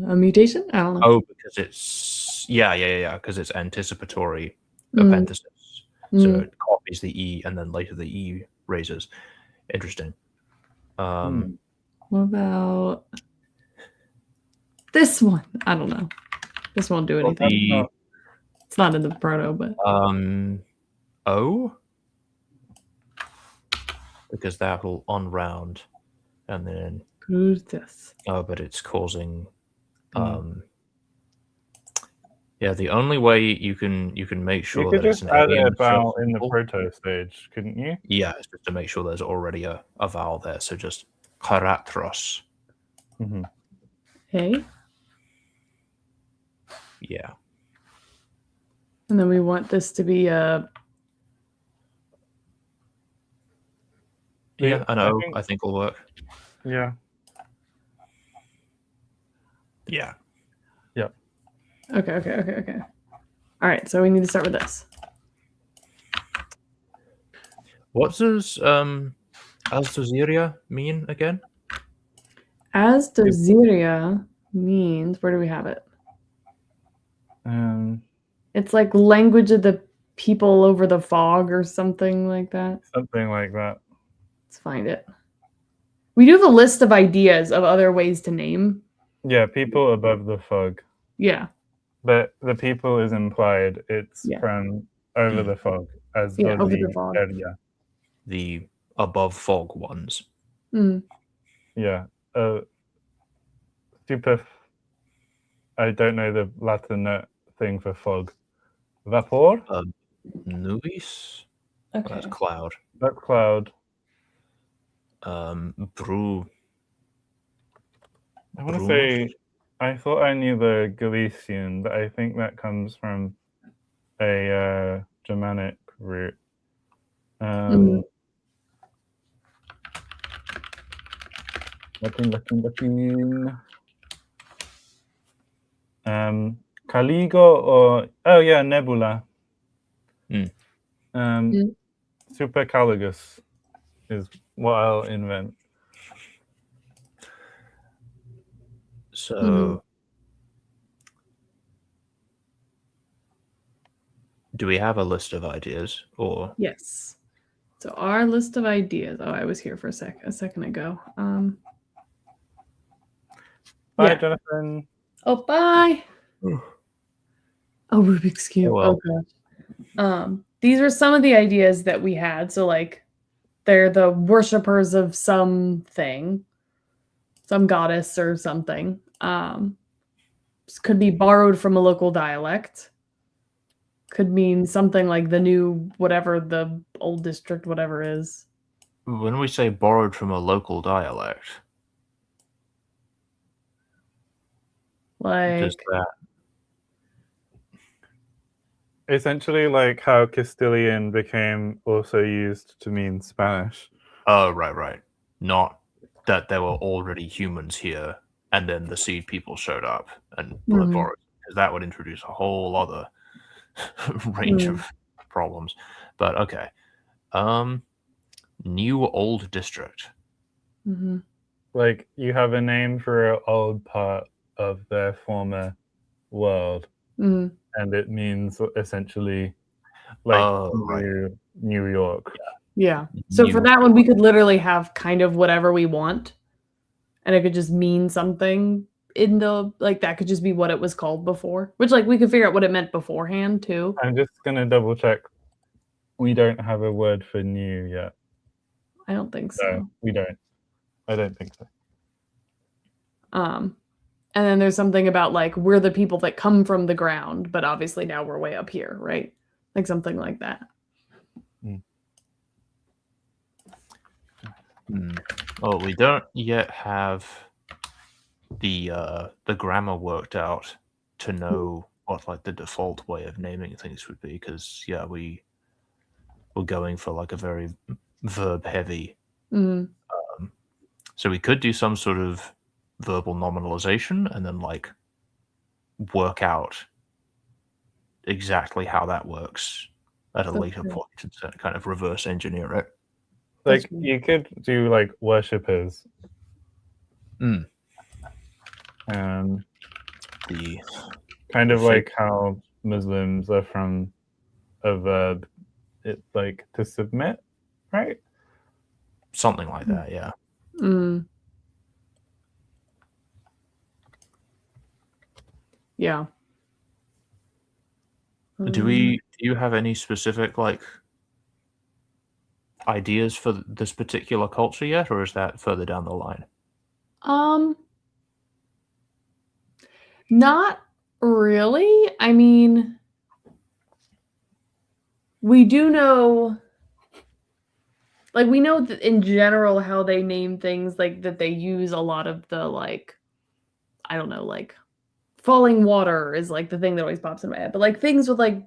A mutation? I don't know. Oh, because it's because it's anticipatory epenthesis. So it copies the E and then later the E raises. Interesting. What about this one? I don't know. This won't do anything. It's not in the proto, but O, because that will on round, and then Crucis. Oh, but it's causing. Yeah, the only way you can make sure you could that just it's an add a alien vowel in the proto stage, couldn't you? Yeah, it's just to make sure there's already a vowel there. So just karatros. Hey. Yeah. And then we want this to be a. Yeah, I know. I think will work. Yeah. Yeah. Yep. Okay. All right, so we need to start with this. What does Asdosiria mean again? Asdosiria means, where do we have it? It's like language of the people over the fog or something like that. Something like that. Let's find it. We do have a list of ideas of other ways to name. Yeah, people above the fog. Yeah. But the people is implied. It's from over the fog. As over the fog. Area. The above fog ones. Yeah. Super. I don't know the Latin thing for fog. Vapor? Nubis? Okay. That's cloud. That cloud. Brew. I want to say, I thought I knew the Galician, but I think that comes from a Germanic root. Looking. Caligo or Nebula. Supercaligus is what I'll invent. So, do we have a list of ideas, or? Yes. So our list of ideas. Oh, I was here for a second ago. Bye, Jonathan. Oh, bye. Oh, Rubik's Cube. Oh, well. gosh. These were some of the ideas that we had. So, like, they're the worshippers of something, some goddess or something. This could be borrowed from a local dialect. Could mean something like the new whatever the old district whatever is. When we say borrowed from a local dialect, like does that essentially like how Castilian became also used to mean Spanish? Oh, right. Not that there were already humans here and then the seed people showed up and borrowed, because that would introduce a whole other range of problems. But okay. New old district. Like you have a name for an old part of their former world, and it means essentially like New York. Yeah. So for that one, we could literally have kind of whatever we want, and it could just mean something in the like that could just be what it was called before, which like we could figure out what it meant beforehand too. I'm just gonna double check. We don't have a word for new yet. I don't think so. No, we don't. I don't think so. And then there's something about like we're the people that come from the ground, but obviously now we're way up here, right? Like something like that. Oh, we don't yet have the grammar worked out to know what like the default way of naming things would be, because we're going for like a very verb heavy. So we could do some sort of verbal nominalization and then like work out exactly how that works at a later point and to kind of reverse engineer it. Like you could do like worshippers. Mm. The kind of like how Muslims are from a verb, it's like to submit, right? Something like that, yeah. Yeah. Do you have any specific like ideas for this particular culture yet, or is that further down the line? Not really. I mean, we do know, like, we know that in general how they name things, like that they use a lot of the, like, I don't know, like falling water is like the thing that always pops in my head, but like things with like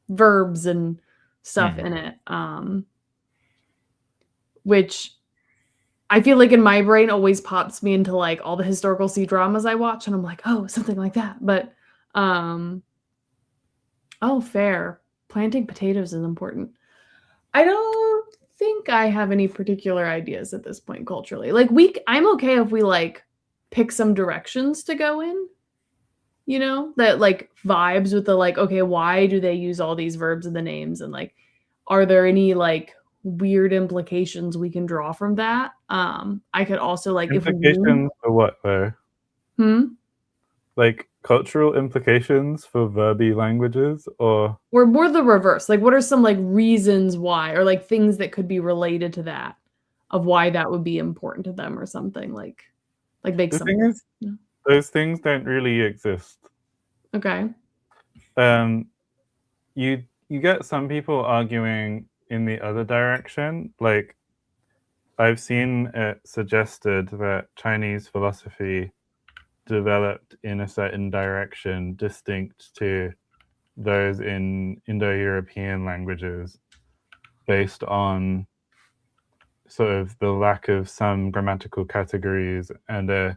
verbs and stuff in it, which I feel like in my brain always pops me into like all the historical C-dramas I watch, and I'm like, oh, something like that. But oh, fair. Planting potatoes is important. I don't think I have any particular ideas at this point culturally. Like I'm okay if we like pick some directions to go in, you know, that like vibes with the like, okay, why do they use all these verbs in the names, and like, are there any like weird implications we can draw from that? I could also like implications for what though? Like cultural implications for verby languages, or more the reverse. Like, what are some like reasons why, or like things that could be related to that, of why that would be important to them, or something like make the something. thing is, those things don't really exist. Okay. You get some people arguing in the other direction. Like, I've seen it suggested that Chinese philosophy developed in a certain direction distinct to those in Indo-European languages based on sort of the lack of some grammatical categories and a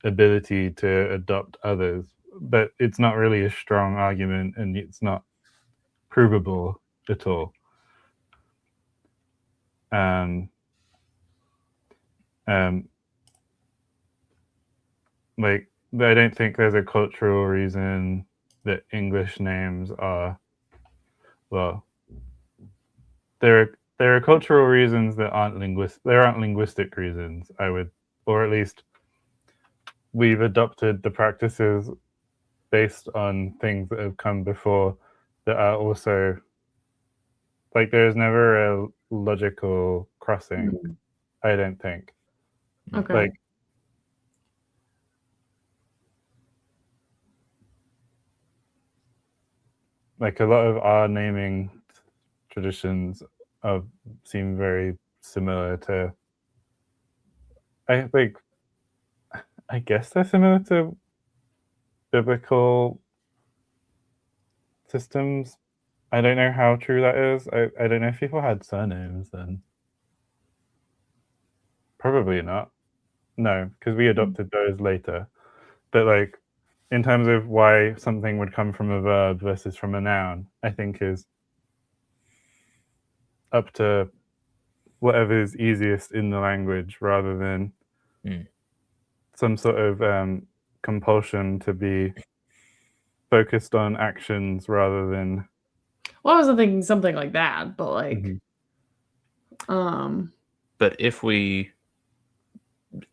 ability to adopt others. But it's not really a strong argument, and it's not provable at all. Like, I don't think there's a cultural reason that English names are, well, there are cultural reasons that aren't there aren't linguistic reasons, I would, or at least we've adopted the practices based on things that have come before that are also, like, there's never a logical crossing, I don't think. Okay. Like a lot of our naming traditions seem very similar to, I guess they're similar to biblical systems. I don't know how true that is. I don't know if people had surnames then. Probably not. No, because we adopted those later. But like, in terms of why something would come from a verb versus from a noun, I think is up to whatever is easiest in the language, rather than some sort of compulsion to be focused on actions rather than. Well, I wasn't thinking something like that, but like, But if we,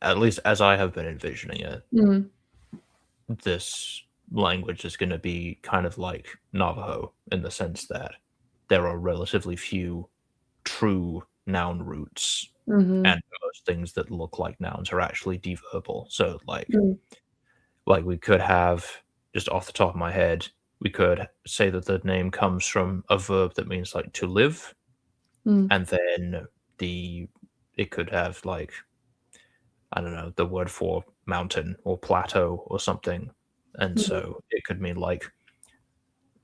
at least as I have been envisioning it, this language is going to be kind of like Navajo in the sense that there are relatively few true noun roots, and most things that look like nouns are actually deverbal. So like we could have, just off the top of my head, we could say that the name comes from a verb that means like to live, and then it could have like, I don't know, the word for mountain or plateau or something. And so it could mean like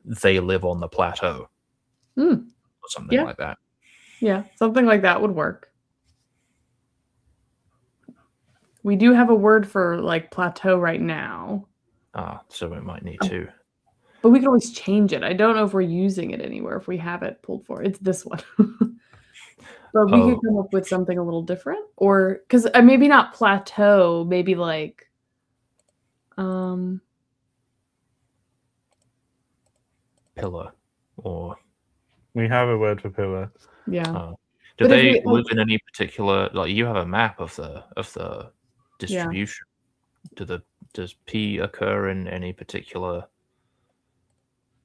they live on the plateau or something like that. Yeah, something like that would work. We do have a word for like plateau right now. So we might need to. But we can always change it. I don't know if we're using it anywhere, if we have it pulled for. It's this one. But we could come up with something a little different, or because maybe not plateau, maybe like pillar, or we have a word for pillar. Yeah. Do they live in any particular? Like, you have a map of the distribution. Yeah. Does P occur in any particular?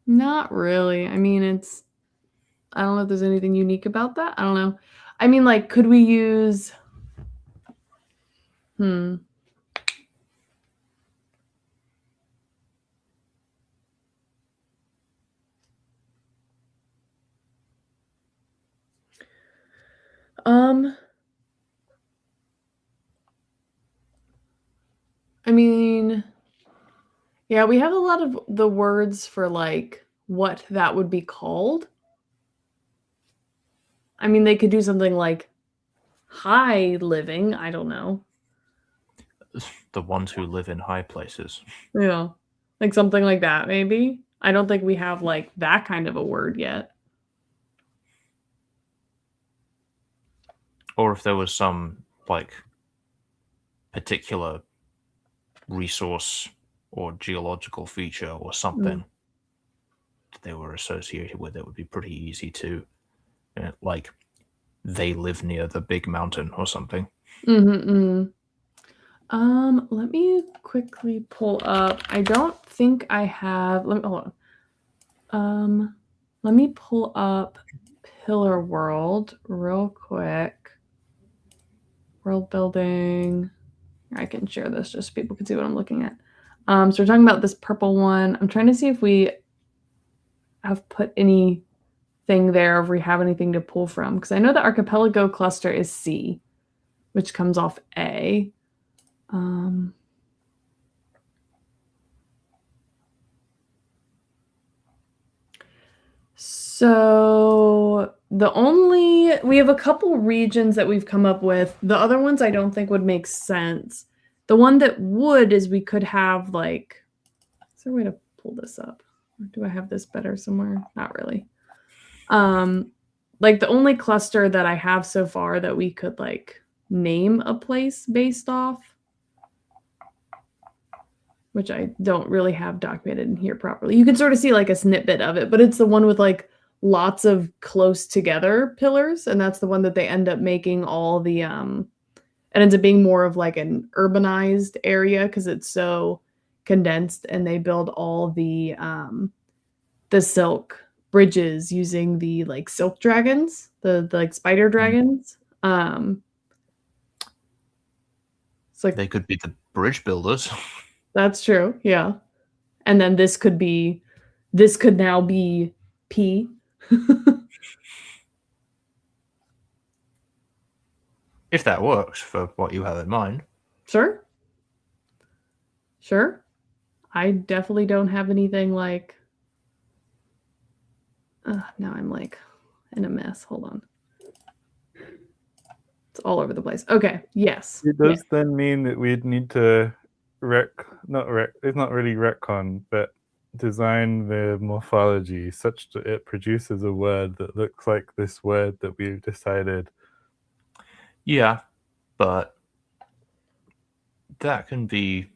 Not really. I mean, I don't know if there's anything unique about that. I don't know. I mean, like, could we use? I mean, yeah, we have a lot of the words for like what that would be called. I mean, they could do something like high living. I don't know. The ones who live in high places. Yeah. Like something like that, maybe. I don't think we have like that kind of a word yet. Or if there was some like particular resource or geological feature or something that they were associated with, it would be pretty easy to, like, they live near the big mountain or something. Let me quickly pull up. I don't think I have. Hold on. Let me pull up Pillar World real quick. World building. I can share this just so people can see what I'm looking at. So we're talking about this purple one. I'm trying to see if we have put anything there, if we have anything to pull from, because I know the archipelago cluster is C, which comes off A. So we have a couple regions that we've come up with. The other ones I don't think would make sense. The one that would is we could have like, is there a way to pull this up? Or do I have this better somewhere? Not really. Like the only cluster that I have so far that we could like name a place based off, which I don't really have documented in here properly. You can sort of see like a snippet of it, but it's the one with like lots of close together pillars, and that's the one that they end up making all the it ends up being more of like an urbanized area because it's so condensed, and they build all the silk bridges using the like silk dragons, the like spider dragons. It's like they could be the bridge builders. That's true, yeah. And then this could now be P. If that works for what you have in mind. Sure. I definitely don't have anything like... now I'm like in a mess. Hold on. It's all over the place. Okay, yes. It does then mean that we'd need to it's not really retcon, but design the morphology such that it produces a word that looks like this word that we've decided. Yeah, but that can be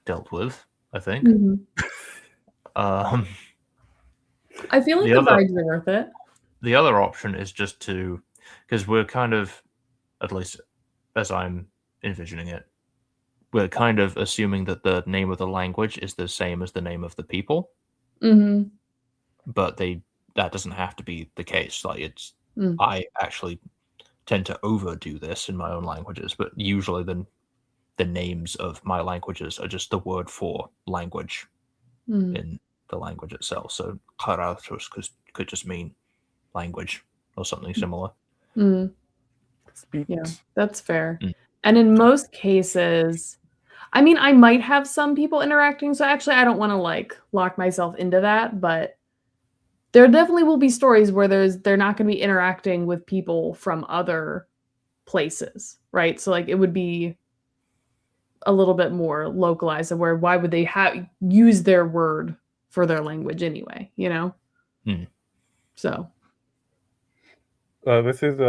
dealt with, I think. I feel like the vibes are worth it. The other option is just to, because we're kind of, at least as I'm envisioning it, we're kind of assuming that the name of the language is the same as the name of the people. But that doesn't have to be the case. Like I actually tend to overdo this in my own languages, but usually the names of my languages are just the word for language in the language itself. So Karatos could just mean language or something similar. Yeah, that's fair. And in most cases, I mean, I might have some people interacting, so actually I don't want to like lock myself into that, but there definitely will be stories where they're not going to be interacting with people from other places, right? So like it would be a little bit more localized, of where why would they use their word for their language anyway, you know? So. Well, this is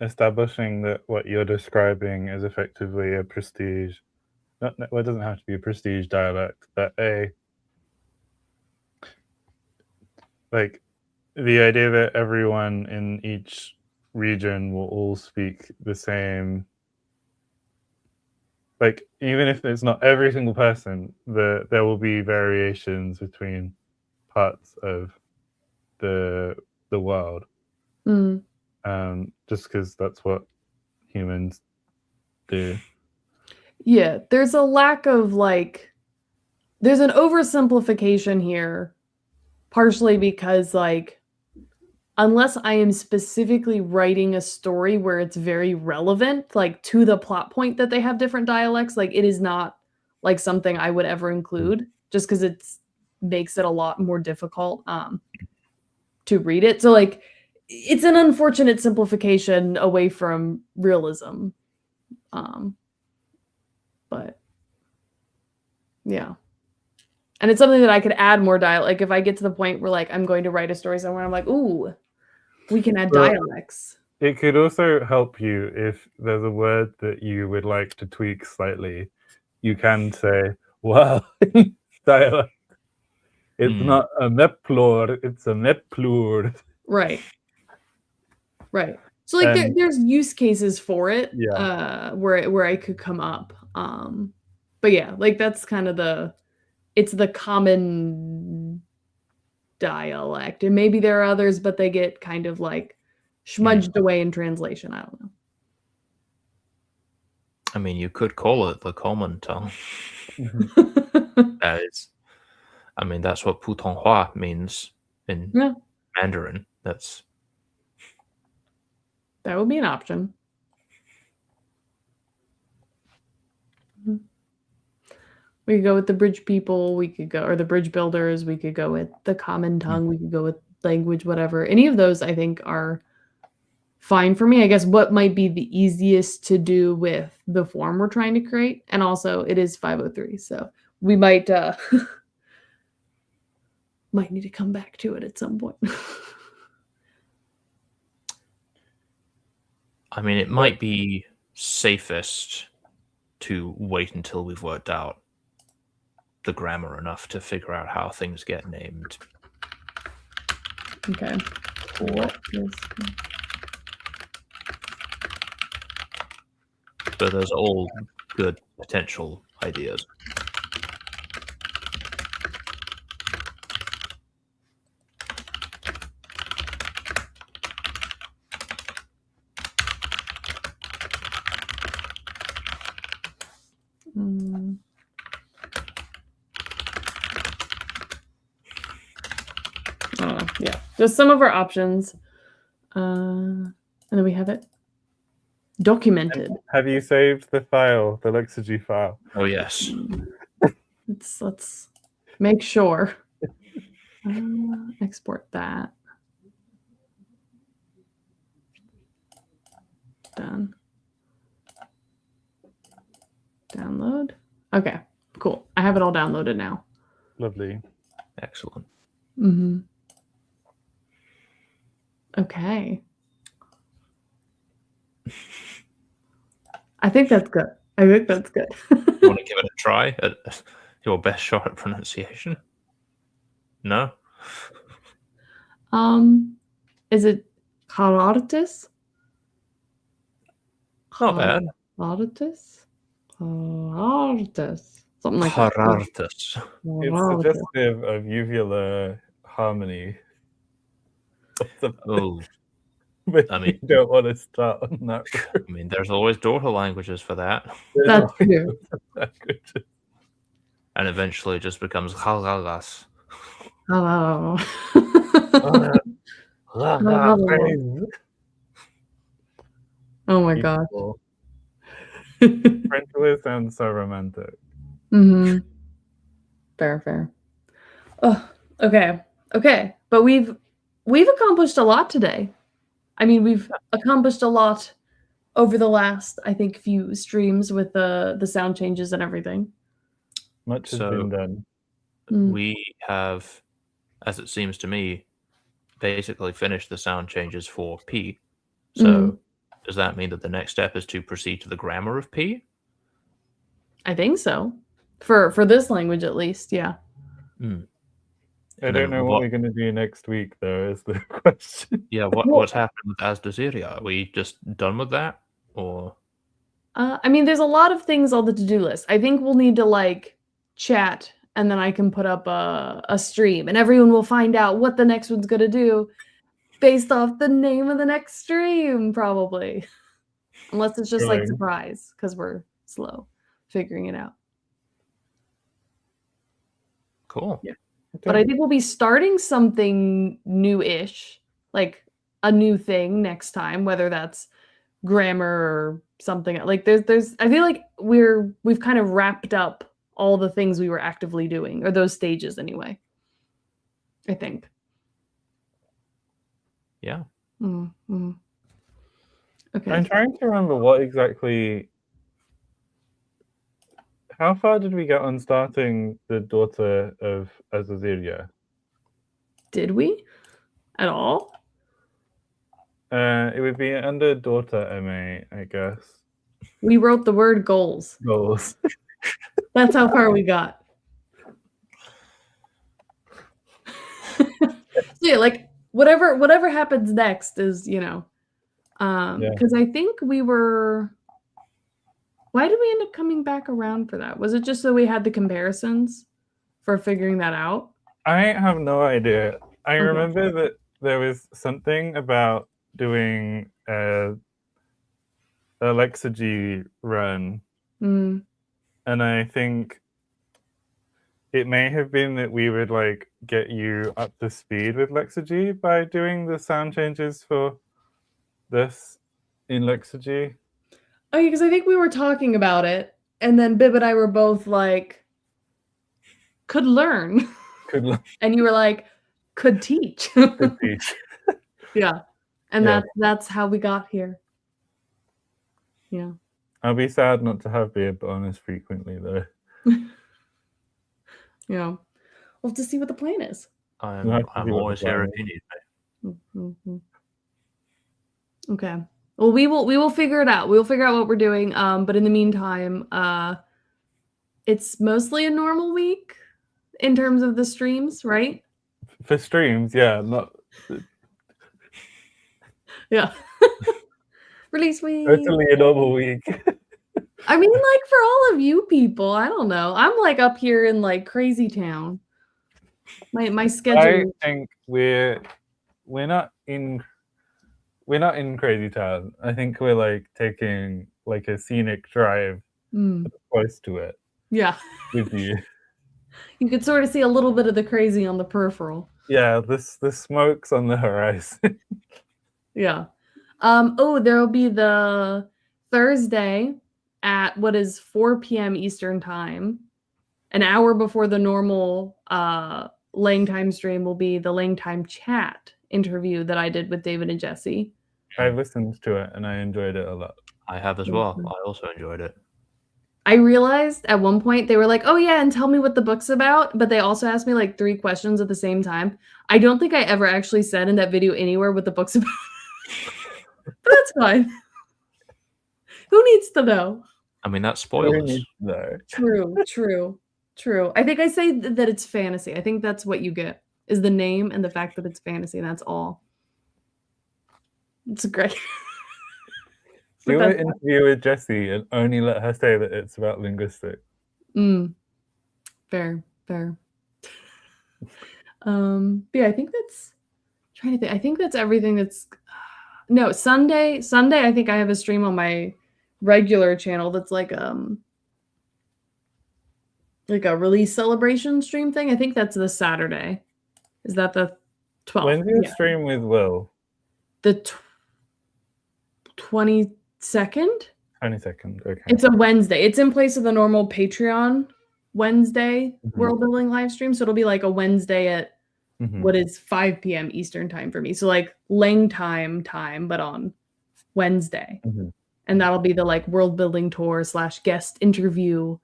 establishing that what you're describing is effectively a prestige. Well, it doesn't have to be a prestige dialect, but like the idea that everyone in each region will all speak the same. Like, even if it's not every single person, there will be variations between parts of the world. Just because that's what humans do. Yeah, there's a lack of like, there's an oversimplification here, partially because like, unless I am specifically writing a story where it's very relevant, like to the plot point that they have different dialects, like it is not like something I would ever include, just because it makes it a lot more difficult to read it. So like, it's an unfortunate simplification away from realism. But yeah. And it's something that I could add more dialect. Like if I get to the point where like I'm going to write a story somewhere, I'm like, ooh, we can add dialects. It could also help you if there's a word that you would like to tweak slightly. You can say, well, dialect. It's not a meplor, it's a meplur. Right. Right. So like there's use cases for it, where I could come up. But yeah, like that's kind of it's the common dialect. And maybe there are others, but they get kind of like smudged away in translation. I don't know. I mean, you could call it the common tongue. That is, I mean, that's what Putonghua means in Mandarin. That would be an option. We could go with the bridge people. We could go, or the bridge builders. We could go with the common tongue. We could go with language, whatever. Any of those, I think, are fine for me. I guess what might be the easiest to do with the form we're trying to create. And also, it is 503, so we might might need to come back to it at some point. I mean, it might be safest to wait until we've worked out the grammar enough to figure out how things get named. Okay. But those are all good potential ideas. Yeah, just some of our options. And then we have it documented. Have you saved the file, the Lixigy file? Oh, yes. Let's make sure. Export that. Done. Download. Okay, cool. I have it all downloaded now. Lovely. Excellent. Okay. I think that's good. You want to give it a try at your best shot at pronunciation? No? Is it Harartis? Not bad. Harartis? Something like Harartis. That. It's suggestive of uvular harmony. Oh. But I mean, you don't want to start on that. I mean, there's always daughter languages for that. That's true. And eventually it just becomes halagas. Hello. Oh my god. French really sounds so romantic. Fair. Oh, okay. But we've accomplished a lot today. I mean, we've accomplished a lot over the last, I think, few streams with the sound changes and everything. Much has been done. we have, as it seems to me, basically finished the sound changes for P. So does that mean that the next step is to proceed to the grammar of P? I think so. For this language, at least, yeah. I don't know what we're going to do next week, though, is the question. Yeah, what's happening with As Desiria? Are we just done with that? Or I mean, there's a lot of things on the to-do list. I think we'll need to like chat, and then I can put up a stream, and everyone will find out what the next one's gonna do based off the name of the next stream, probably. Unless it's just like surprise, because we're slow figuring it out. Cool. Yeah. But I think we'll be starting something new-ish, like a new thing next time, whether that's grammar or something. Like there's I feel like we've kind of wrapped up all the things we were actively doing, or those stages anyway. I think. Yeah. Mm-hmm. Okay. I'm trying to remember what exactly. How far did we get on starting the daughter of Azazilia? Did we? At all? It would be under daughter MA, I guess. We wrote the word goals. Goals. That's how far we got. So yeah, like whatever happens next is, because I think we were. Why did we end up coming back around for that? Was it just so we had the comparisons for figuring that out? I have no idea. I remember that there was something about doing a Lexagy run. And I think it may have been that we would like get you up to speed with Lexagy by doing the sound changes for this in Lexagy. Oh, yeah, because I think we were talking about it, and then Bib and I were both like, could learn. Could learn. And you were like, could teach. Could teach. Yeah. And that's how we got here. Yeah. I'll be sad not to have Bib on as frequently, though. Yeah. We'll have to see what the plan is. I'm always here if you need me. Mm-hmm. Okay. Well, we will figure it out. We'll figure out what we're doing. But in the meantime, it's mostly a normal week in terms of the streams, right? For streams, yeah, not. Yeah. Release week. Totally a normal week. I mean, like for all of you people, I don't know. I'm like up here in like crazy town. My schedule. I think we're not in Crazy Town. I think we're like taking like a scenic drive close to it. Yeah. With you. You could sort of see a little bit of the crazy on the peripheral. Yeah, the smoke's on the horizon. Yeah. There'll be the Thursday at what is 4 p.m. Eastern time. An hour before the normal Laying Time stream will be the Laying Time chat interview that I did with David and Jesse. I listened to it and I enjoyed it a lot. I have as well. I also enjoyed it. I realized at one point they were like, oh yeah, and tell me what the book's about. But they also asked me like 3 questions at the same time. I don't think I ever actually said in that video anywhere what the book's about. But that's fine. Who needs to know? I mean, that's spoilers. True. I think I say that it's fantasy. I think that's what you get, is the name and the fact that it's fantasy. That's all. It's great. Do an interview with Jessie and only let her say that it's about linguistics. Fair. Yeah, I think that's trying to think. I think that's everything that's no Sunday. I think I have a stream on my regular channel that's like a release celebration stream thing. I think that's this Saturday. Is that the 12th? When's your stream with Will? The 22nd? 22nd, okay. It's a Wednesday. It's in place of the normal Patreon Wednesday world building live stream. So it'll be like a Wednesday at what is 5 p.m. Eastern time for me. So like Lang time, but on Wednesday. And that'll be the like world building tour / guest interview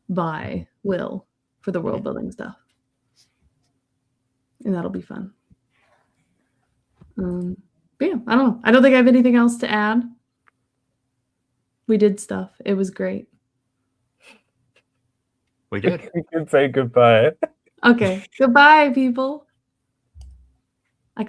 by Will for the world building stuff. and that'll be fun. But yeah, I don't know. I don't think I have anything else to add. We did stuff. It was great. We did. We can say goodbye. Okay. Goodbye, people.